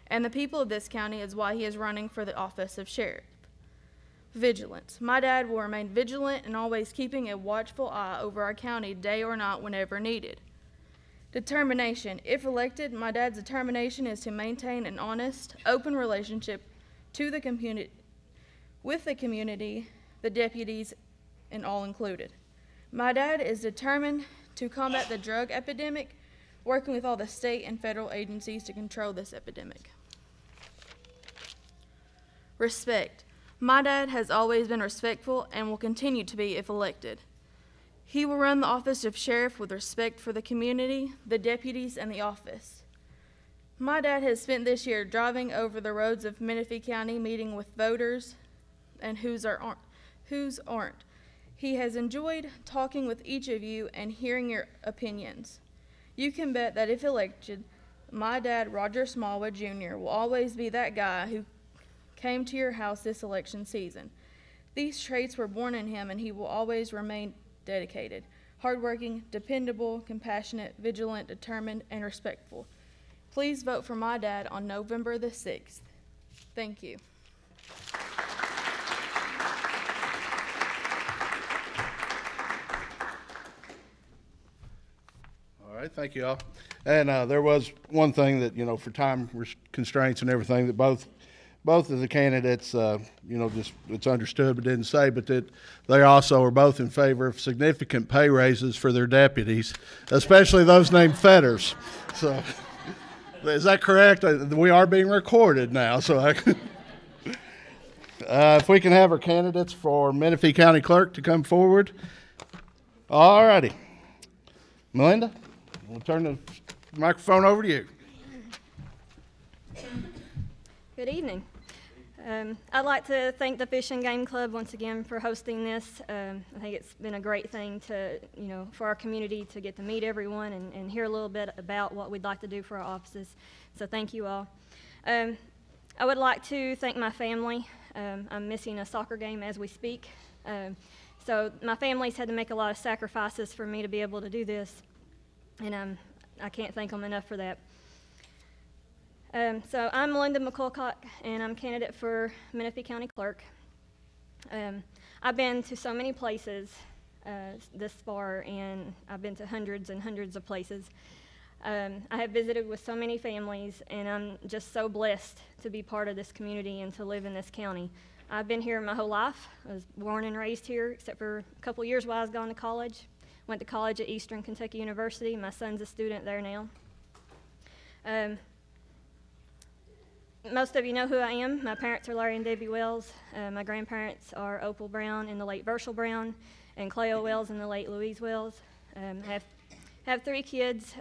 and the people of this county is why he is running for the office of sheriff. Vigilance. My dad will remain vigilant and always keeping a watchful eye over our county day or night whenever needed. Determination. If elected, my dad's determination is to maintain an honest, open relationship with the community, the deputies, and all included. My dad is determined to combat the drug epidemic, working with all the state and federal agencies to control this epidemic. Respect. My dad has always been respectful and will continue to be if elected. He will run the office of sheriff with respect for the community, the deputies, and the office. My dad has spent this year driving over the roads of Menifee County, meeting with voters and whose aren't. He has enjoyed talking with each of you and hearing your opinions. You can bet that if elected, my dad, Roger Smallwood Jr., will always be that guy who came to your house this election season. These traits were born in him, and he will always remain dedicated, hardworking, dependable, compassionate, vigilant, determined, and respectful. Please vote for my dad on November the 6th. Thank you. All right, thank you all. And there was one thing that, for time constraints and everything, that both of the candidates, just it's understood but didn't say, but that they also are both in favor of significant pay raises for their deputies, especially those named Fetters. So, is that correct? We are being recorded now, so if we can have our candidates for Menifee County Clerk to come forward. All righty. Melinda, we'll turn the microphone over to you. Good evening. I'd like to thank the Fish and Game Club once again for hosting this. I think it's been a great thing to, for our community to get to meet everyone and hear a little bit about what we'd like to do for our offices. So thank you all. I would like to thank my family. I'm missing a soccer game as we speak. So my family's had to make a lot of sacrifices for me to be able to do this, and I can't thank them enough for that. So I'm Melinda McCulloch, and I'm candidate for Menifee County Clerk. I've been to so many places this far, and I've been to hundreds and hundreds of places. I have visited with so many families, and I'm just so blessed to be part of this community and to live in this county. I've been here my whole life. I was born and raised here, except for a couple years while I was going to college. Went to college at Eastern Kentucky University. My son's a student there now. Most of you know who I am. My parents are Larry and Debbie Wells. My grandparents are Opal Brown and the late Virgil Brown, and Cleo Wells and the late Louise Wells. I have 3 kids,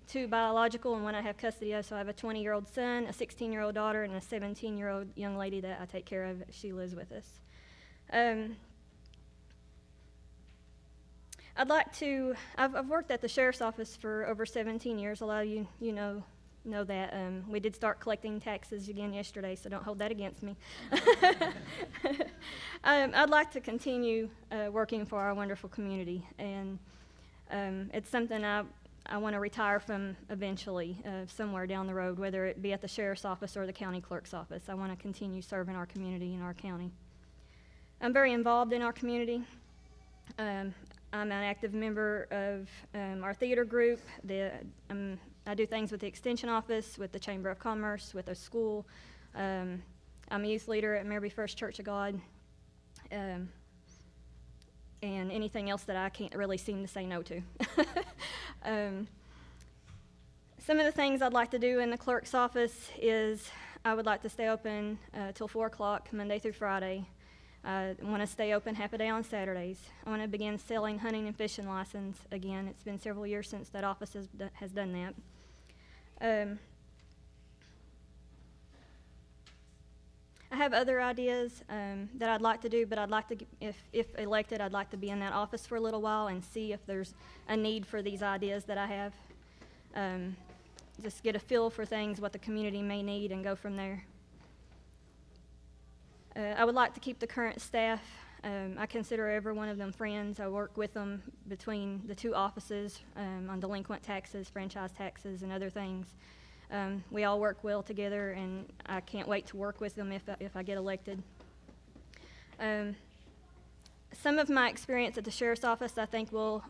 2 biological and 1 I have custody of. So I have a 20-year-old son, a 16-year-old daughter, and a 17-year-old young lady that I take care of. She lives with us. I've worked at the sheriff's office for over 17 years. A lot of you know that. We did start collecting taxes again yesterday, so don't hold that against me. I'd like to continue working for our wonderful community, and it's something I want to retire from eventually, somewhere down the road, whether it be at the sheriff's office or the county clerk's office. I want to continue serving our community and our county. I'm very involved in our community. I'm an active member of our theater group. I do things with the Extension Office, with the Chamber of Commerce, with a school. I'm a youth leader at Mary First Church of God, and anything else that I can't really seem to say no to. Some of the things I'd like to do in the clerk's office is I would like to stay open till 4 o'clock Monday through Friday. I want to stay open half a day on Saturdays. I want to begin selling hunting and fishing license again. It's been several years since that office has done that. I have other ideas that I'd like to do, but I'd like to, if elected, I'd like to be in that office for a little while and see if there's a need for these ideas that I have. Just get a feel for things, what the community may need, and go from there. I would like to keep the current staff. I consider every one of them friends. I work with them between the two offices on delinquent taxes, franchise taxes, and other things. We all work well together, and I can't wait to work with them if I get elected. Some of my experience at the sheriff's office I think will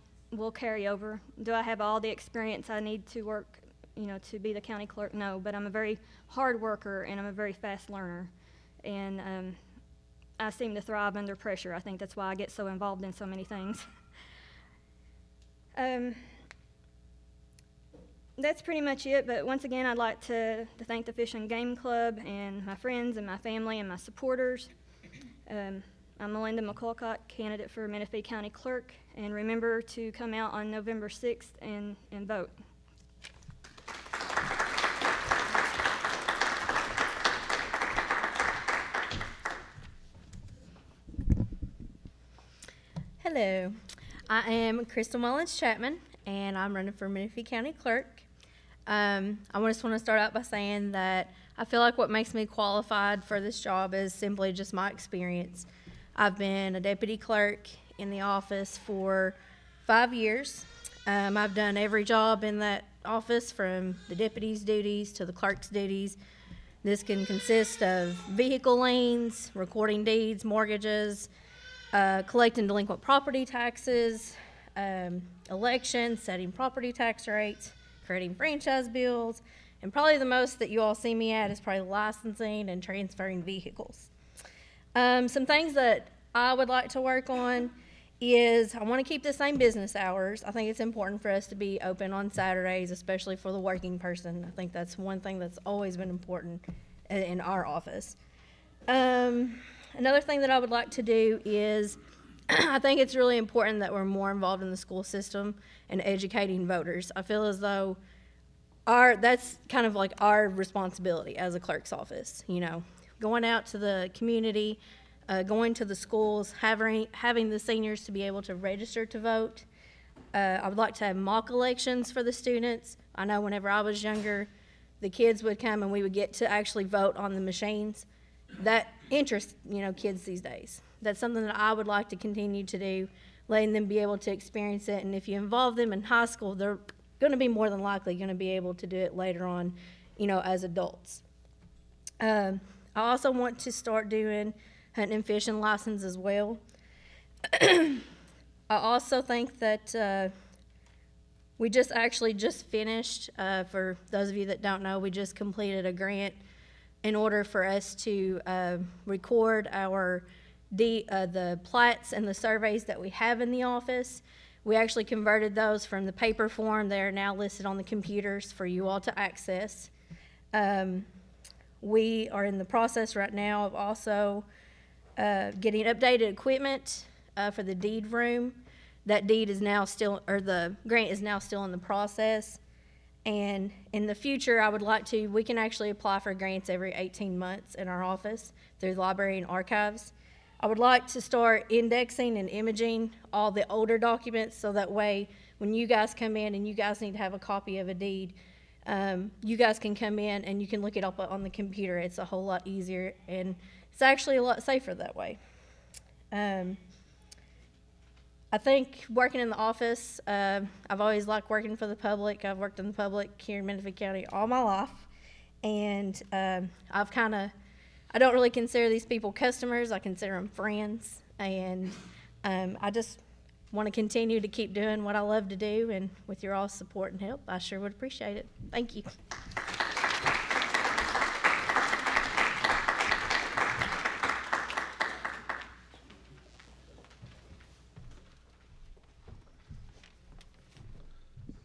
carry over. Do I have all the experience I need to work, to be the county clerk? No, but I'm a very hard worker, and I'm a very fast learner. And I seem to thrive under pressure. I think that's why I get so involved in so many things. That's pretty much it, but once again, I'd like to thank the Fish and Game Club and my friends and my family and my supporters. I'm Melinda McCulcott, candidate for Menifee County Clerk, and remember to come out on November 6th and vote. Hello, I am Crystal Mullins Chapman, and I'm running for Menifee County Clerk. I just want to start out by saying that I feel like what makes me qualified for this job is simply just my experience. I've been a deputy clerk in the office for 5 years. I've done every job in that office, from the deputy's duties to the clerk's duties. This can consist of vehicle liens, recording deeds, mortgages, collecting delinquent property taxes, elections, setting property tax rates, creating franchise bills, and probably the most that you all see me at is probably licensing and transferring vehicles. Some things that I would like to work on is I want to keep the same business hours. I think it's important for us to be open on Saturdays, especially for the working person. I think that's one thing that's always been important in our office. Another thing that I would like to do is I think it's really important that we're more involved in the school system and educating voters. I feel as though that's kind of like our responsibility as a clerk's office, going out to the community, going to the schools, having the seniors to be able to register to vote. I would like to have mock elections for the students. I know whenever I was younger, the kids would come and we would get to actually vote on the machines. That interests, kids these days. That's something that I would like to continue to do, letting them be able to experience it. And if you involve them in high school, they're going to be more than likely going to be able to do it later on, as adults. I also want to start doing hunting and fishing license as well. I also think that we just finished, for those of you that don't know, we just completed a grant in order for us to record the plats and the surveys that we have in the office. We actually converted those from the paper form. They are now listed on the computers for you all to access. We are in the process right now of also getting updated equipment for the deed room. That deed is now still, or the grant is now still in the process. And in the future, I would like to, we can actually apply for grants every 18 months in our office through the library and archives. I would like to start indexing and imaging all the older documents so that way when you guys come in and you guys need to have a copy of a deed, you guys can come in and you can look it up on the computer. It's a whole lot easier and it's actually a lot safer that way. I think working in the office, I've always liked working for the public. I've worked in the public here in Menifee County all my life. And I don't really consider these people customers. I consider them friends. And I just want to continue to keep doing what I love to do. And with your all's support and help, I sure would appreciate it. Thank you.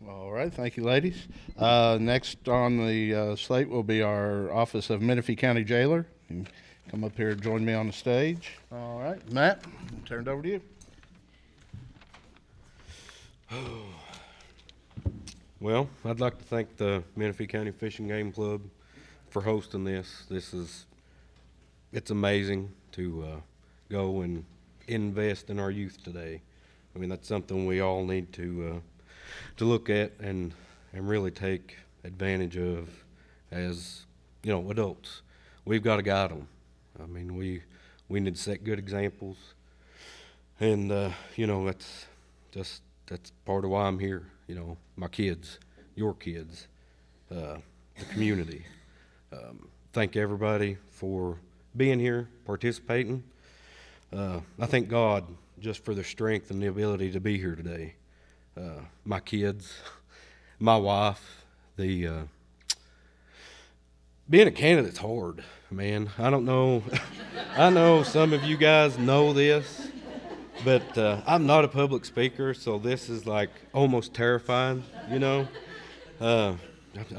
All right, thank you, ladies. Next on the slate will be our Office of Menifee County Jailer. You can come up here and join me on the stage. All right, Matt, I'll turn it over to you. Well, I'd like to thank the Menifee County Fish and Game Club for hosting this. This is it's amazing to go and invest in our youth today. I mean, that's something we all need to look at and really take advantage of as, you know, adults. We've got to guide them. I mean, we need to set good examples, and you know, that's part of why I'm here. You know, my kids, your kids, the community. Thank everybody for being here, participating. I thank God just for the strength and the ability to be here today. My kids, my wife, being a candidate's hard, man. I don't know. I know some of you guys know this, but I'm not a public speaker, so this is like almost terrifying, you know. I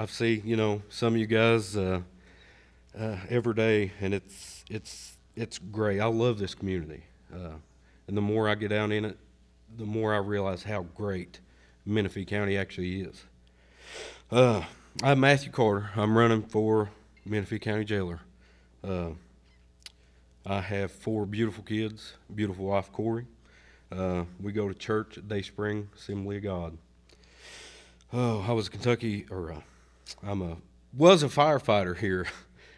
see, you know, some of you guys every day, and it's great. I love this community, and the more I get down in it, the more I realize how great Menifee County actually is. I'm Matthew Carter. I'm running for Menifee County Jailer. I have 4 beautiful kids, beautiful wife Corey. We go to church at Dayspring Assembly of God. I was was a firefighter here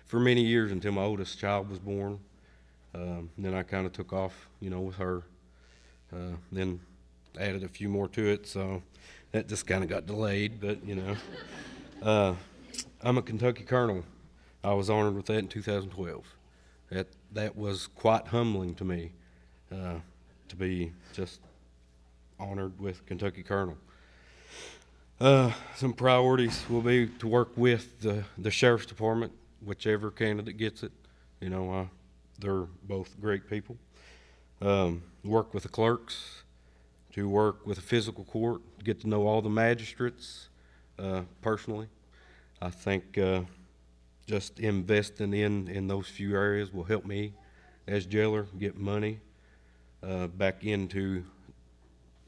for many years until my oldest child was born. Then I kind of took off, you know, with her. Then added a few more to it, so that just kind of got delayed. But you know, I'm a Kentucky Colonel. I was honored with that in 2012. That was quite humbling to me, to be just honored with Kentucky Colonel. Some priorities will be to work with the Sheriff's Department, whichever candidate gets it. You know, they're both great people. Work with the clerks, to work with a physical court, get to know all the magistrates personally. I think just investing in those few areas will help me as jailer get money back into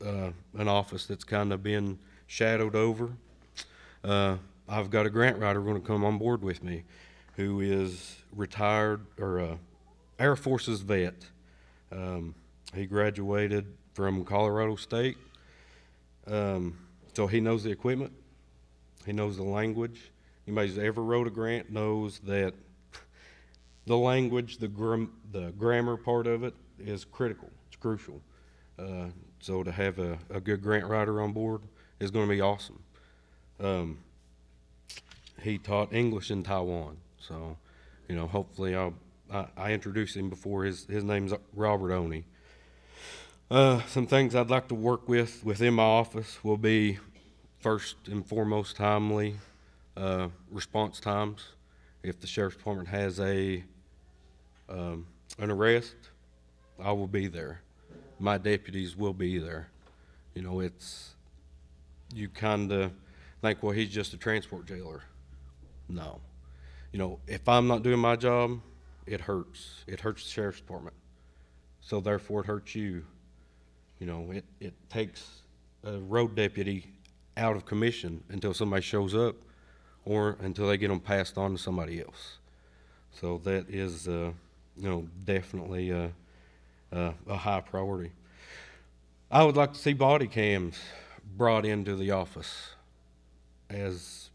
an office that's kind of been shadowed over. I've got a grant writer going to come on board with me who is retired, or Air Force's vet. He graduated from Colorado State, so he knows the equipment, he knows the language. Anybody who's ever wrote a grant knows that the language, the grammar part of it is critical, it's crucial. So to have a good grant writer on board is going to be awesome. He taught English in Taiwan, so you know, hopefully I introduced him before. His name's Robert Oney. Some things I'd like to work within my office will be, first and foremost, timely response times. If the Sheriff's Department has an arrest, I will be there. My deputies will be there. You know, you kind of think, well, he's just a transport jailer. No. You know, if I'm not doing my job, it hurts. It hurts the Sheriff's Department. So therefore it hurts you. You know, it takes a road deputy out of commission until somebody shows up or until they get them passed on to somebody else. So that is, you know, definitely a high priority. I would like to see body cams brought into the office as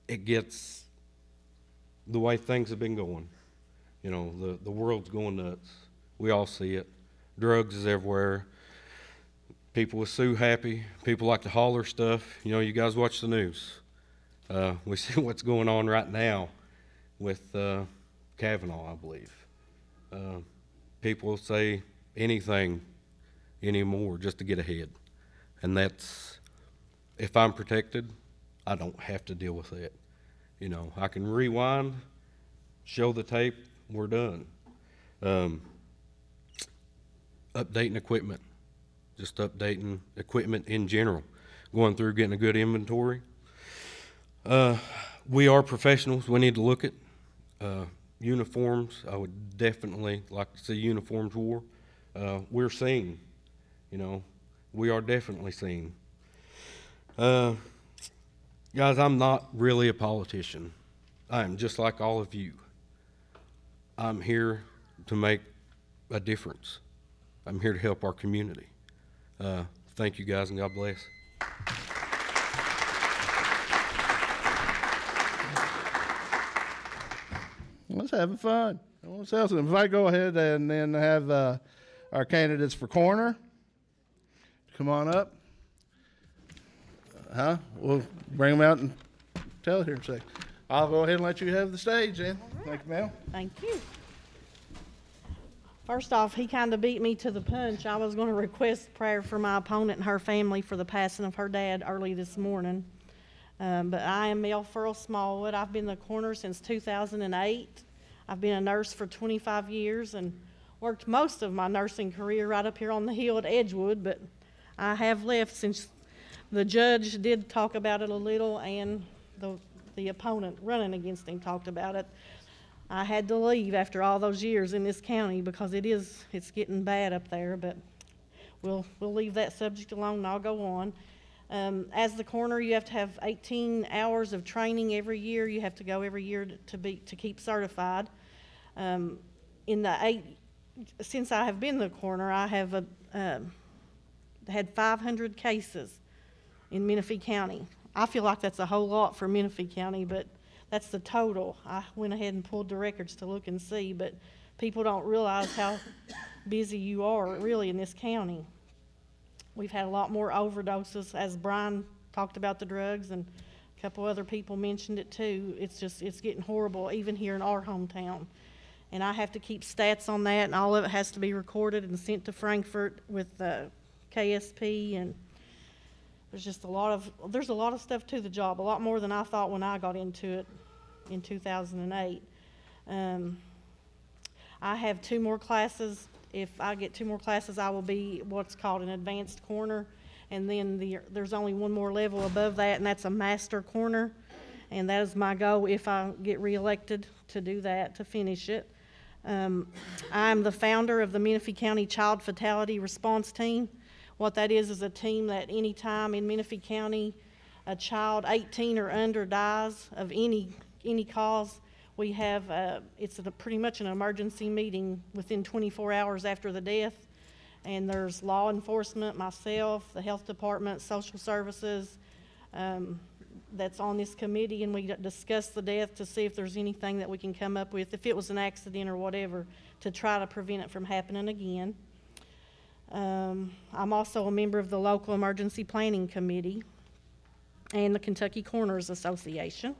it gets the way things have been going. You know, the world's going nuts. We all see it. Drugs is everywhere. People are so happy. People like to holler stuff. You know, you guys watch the news. We see what's going on right now with Kavanaugh, I believe. People say anything anymore just to get ahead. And that's, if I'm protected, I don't have to deal with that. You know, I can rewind, show the tape, we're done. Updating equipment, just updating equipment in general, going through getting a good inventory. We are professionals. We need to look at uniforms. I would definitely like to see uniforms wore. We're seen, you know, we are definitely seen. Guys, I'm not really a politician. I am just like all of you. I'm here to make a difference. I'm here to help our community. Thank you guys, and God bless. Let's have fun. What's else? If I go ahead and then have our candidates for coroner come on up. We'll bring them out and tell it here in a second. I'll go ahead and let you have the stage then. Thank you, Mel. Thank you. First off, he kind of beat me to the punch. I was going to request prayer for my opponent and her family for the passing of her dad early this morning. But I am Mel Furl Smallwood. I've been the coroner since 2008. I've been a nurse for 25 years and worked most of my nursing career right up here on the hill at Edgewood, but I have left since the judge did talk about it a little and the opponent running against him talked about it. I had to leave after all those years in this county because it's getting bad up there, but we'll leave that subject alone and I'll go on. As the coroner, you have to have 18 hours of training every year. You have to go every year to keep certified. Since I have been the coroner, I have had 500 cases in Menifee County. I feel like that's a whole lot for Menifee County, but that's the total. I went ahead and pulled the records to look and see, but people don't realize how busy you are really in this county. We've had a lot more overdoses, as Brian talked about the drugs, and a couple other people mentioned it too. It's getting horrible, even here in our hometown. And I have to keep stats on that, and all of it has to be recorded and sent to Frankfurt with KSP, and there's a lot of stuff to the job, a lot more than I thought when I got into it in 2008. I have 2 more classes. If I get 2 more classes, I will be what's called an advanced coroner, and then there's only 1 more level above that, and that's a master coroner, and that is my goal if I get reelected to do that, to finish it. I'm the founder of the Menifee County Child Fatality Response Team. What that is a team that any time in Menifee County a child 18 or under dies of any cause, we have it's pretty much an emergency meeting within 24 hours after the death, and there's law enforcement, myself, the health department, social services that's on this committee, and we discuss the death to see if there's anything that we can come up with, if it was an accident or whatever, to try to prevent it from happening again. I'm also a member of the local emergency planning committee and the Kentucky Coroners Association.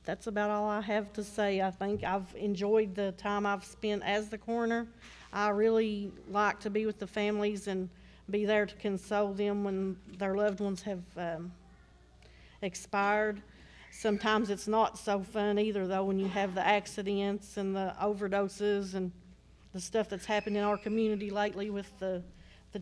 That's about all I have to say. I think I've enjoyed the time I've spent as the coroner. I really like to be with the families and be there to console them when their loved ones have expired. Sometimes it's not so fun either, though, when you have the accidents and the overdoses and the stuff that's happened in our community lately with the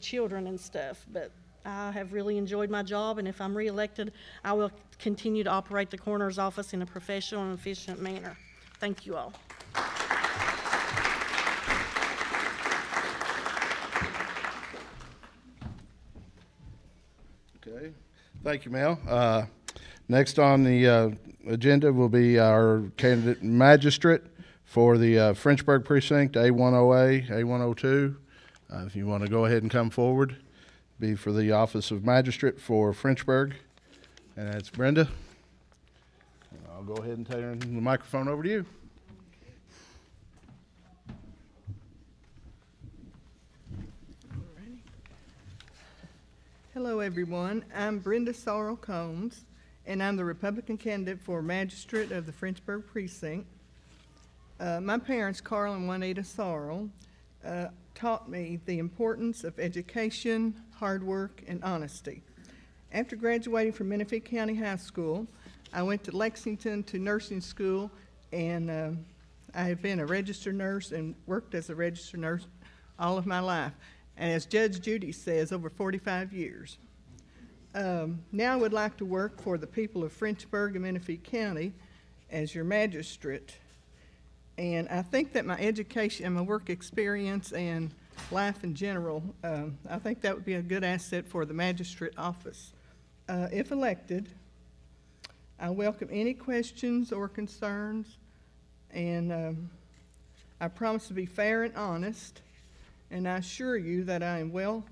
children and stuff. But I have really enjoyed my job, and if I'm reelected, I will continue to operate the coroner's office in a professional and efficient manner. Thank you all. Okay, thank you, Mel. Next on the agenda will be our candidate magistrate for the Frenchburg Precinct, A10A, A102. If you want to go ahead and come forward, be for the office of magistrate for Frenchburg. And that's Brenda. I'll go ahead and turn the microphone over to you. Hello, everyone. I'm Brenda Sorrell Combs, and I'm the Republican candidate for magistrate of the Frenchburg Precinct. My parents, Carl and Juanita Sorrell, taught me the importance of education, hard work, and honesty. After graduating from Menifee County High School, I went to Lexington to nursing school, and I have been a registered nurse and worked as a registered nurse all of my life. And as Judge Judy says, over 45 years. Now I would like to work for the people of Frenchburg and Menifee County as your magistrate. And I think that my education and my work experience and life in general, I think that would be a good asset for the magistrate office. If elected, I welcome any questions or concerns, and I promise to be fair and honest, and I assure you that I am well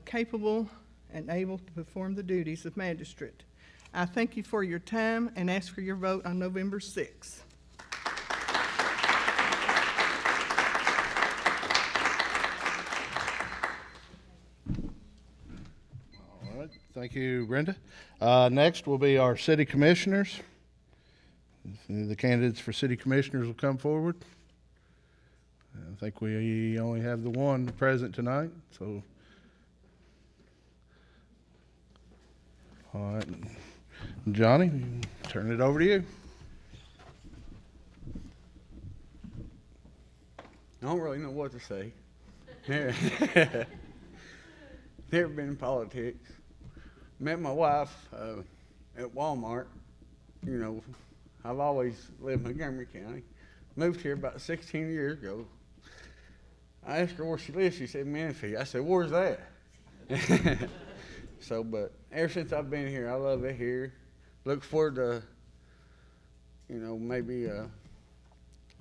capable and able to perform the duties of magistrate. I thank you for your time and ask for your vote on November 6th. All right, thank you, Brenda. Next will be our city commissioners. The candidates for city commissioners will come forward. I think we only have the one present tonight, so. All right, Johnny, turn it over to you. I don't really know what to say. Never been in politics. Met my wife at Walmart. You know, I've always lived in Montgomery County. Moved here about 16 years ago. I asked her where she lives. She said Menifee. I said, where's that? So, but ever since I've been here, I love it here. Look forward to, you know, maybe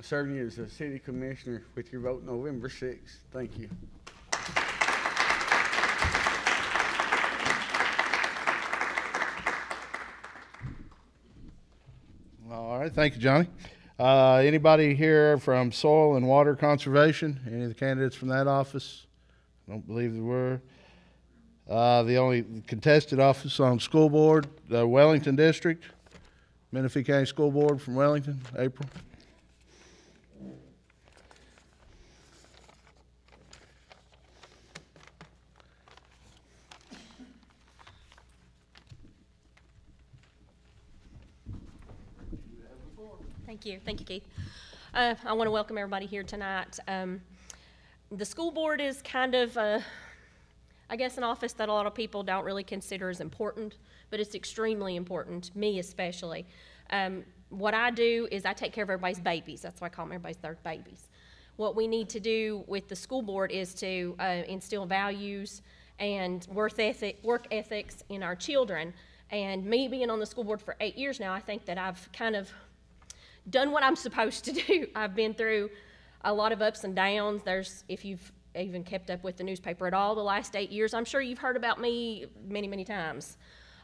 serving you as a city commissioner with your vote November 6th. Thank you. All right, thank you, Johnny. Anybody here from Soil and Water Conservation? Any of the candidates from that office? I don't believe there were. The only contested office on school board, the Wellington District, Menifee County School Board from Wellington, April. Thank you, Keith. I want to welcome everybody here tonight. The school board is kind of, I guess, an office that a lot of people don't really consider as important, but it's extremely important, me especially. What I do is I take care of everybody's babies. That's why I call them everybody's third babies. What we need to do with the school board is to instill values and work ethics in our children. And me being on the school board for 8 years now, I think that I've kind of done what I'm supposed to do. I've been through a lot of ups and downs. If you've even kept up with the newspaper at all the last 8 years, I'm sure you've heard about me many, many times.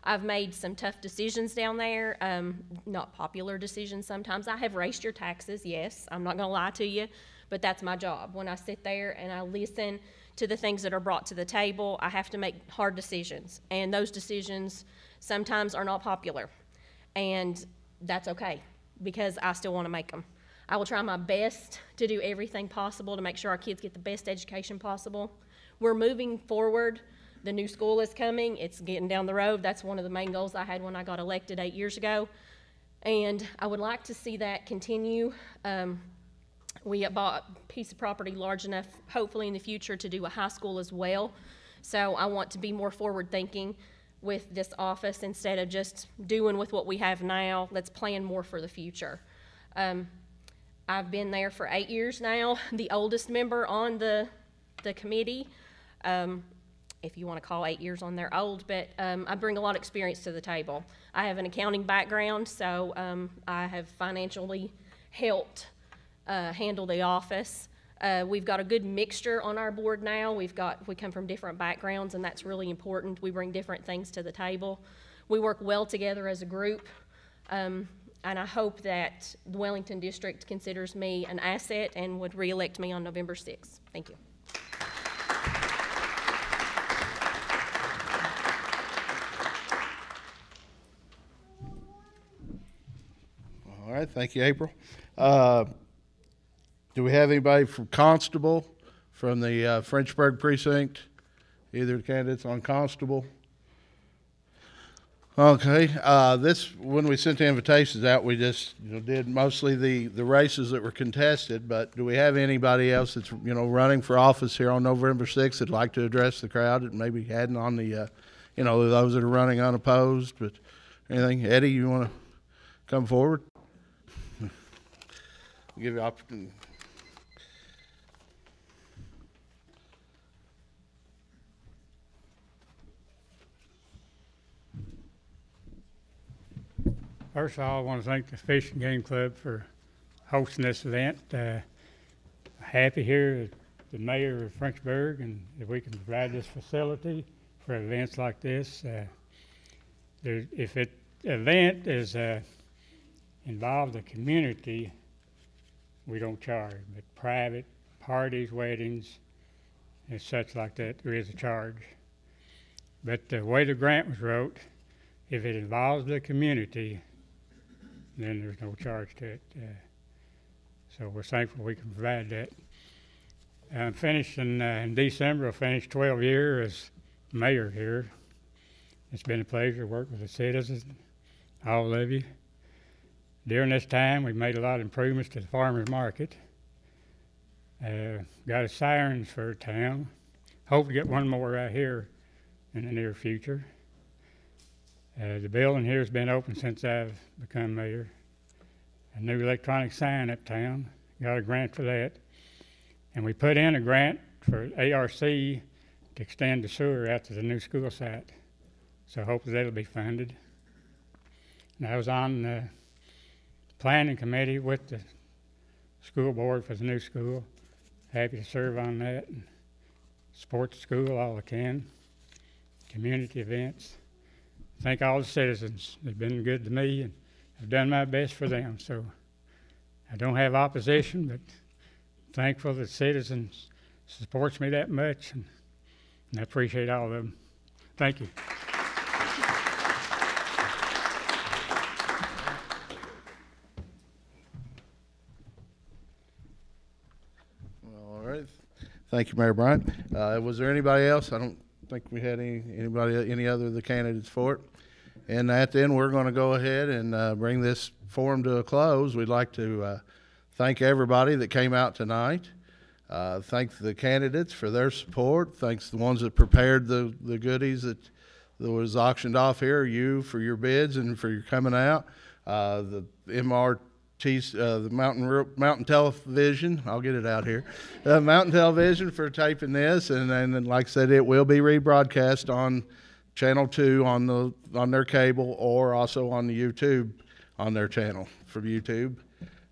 I've made some tough decisions down there, not popular decisions sometimes. I have raised your taxes, yes, I'm not gonna lie to you, but that's my job. When I sit there and I listen to the things that are brought to the table, I have to make hard decisions, and those decisions sometimes are not popular, and that's okay, because I still want to make them. I will try my best to do everything possible to make sure our kids get the best education possible. We're moving forward. The new school is coming. It's getting down the road. That's one of the main goals I had when I got elected 8 years ago. And I would like to see that continue. We bought a piece of property large enough, hopefully in the future, to do a high school as well. So I want to be more forward thinking with this office instead of just doing with what we have now. Let's plan more for the future. I've been there for 8 years now, the oldest member on the committee, if you want to call 8 years on there old, but I bring a lot of experience to the table. I have an accounting background, so I have financially helped handle the office. We've got a good mixture on our board now. We come from different backgrounds, and that's really important. We bring different things to the table. We work well together as a group, and I hope that the Wellington District considers me an asset and would re-elect me on November 6th. Thank you. All right, thank you, April. Do we have anybody from Constable from the Frenchburg precinct? Either candidates on Constable? Okay, when we sent the invitations out, we just did mostly the races that were contested, but do we have anybody else that's running for office here on November 6th that'd like to address the crowd that maybe hadn't on the those that are running unopposed? But anything, Eddie, you want to come forward? Give you opportunity. First of all, I want to thank the Fish and Game Club for hosting this event. Happy here, the mayor of Frenchburg, and if we can provide this facility for events like this. If it event is involve the community, we don't charge, but private parties, weddings, and such like that, there is a charge. But the way the grant was wrote, if it involves the community, then there's no charge to it. So we're thankful we can provide that. I'm finished in December. I'll finish 12 years as mayor here. It's been a pleasure to work with the citizens, all of you. During this time, we've made a lot of improvements to the farmers market. Got a sirens for town. Hope to get one more right here in the near future. The building here has been open since I've become mayor. A new electronic sign uptown, got a grant for that. And we put in a grant for ARC to extend the sewer out to the new school site. So hopefully that'll be funded. And I was on the planning committee with the school board for the new school. Happy to serve on that and support the school all I can. Community events. Thank all the citizens. They've been good to me and I've done my best for them. So I don't have opposition, but thankful that citizens supports me that much, and I appreciate all of them. Thank you. All right. Thank you, Mayor Bryant. Was there anybody else? I don't think we had any other of the candidates for it. And that then we're going to go ahead and bring this forum to a close. We'd like to thank everybody that came out tonight. Thank the candidates for their support. Thanks the ones that prepared the goodies that was auctioned off here, you for your bids and for your coming out. The MRT, the Mountain Television, I'll get it out here. Mountain Television for taping this, and then like I said, it will be rebroadcast on Channel 2 on their cable, or also on the YouTube on their channel for YouTube.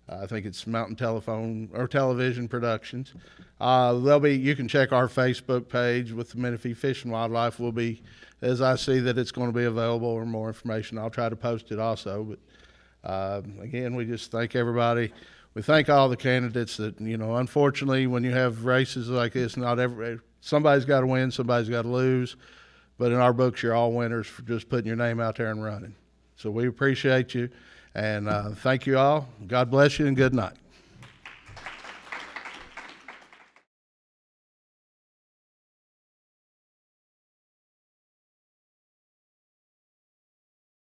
I think it's Mountain Telephone or Television Productions. You can check our Facebook page with the Menifee Fish and Wildlife. Will be, as I see that it's going to be available, or more information, I'll try to post it also. But again, we just thank everybody. We thank all the candidates that, unfortunately, when you have races like this, somebody's got to win, somebody's got to lose. But in our books, you're all winners for just putting your name out there and running. So we appreciate you, and thank you all. God bless you, and good night.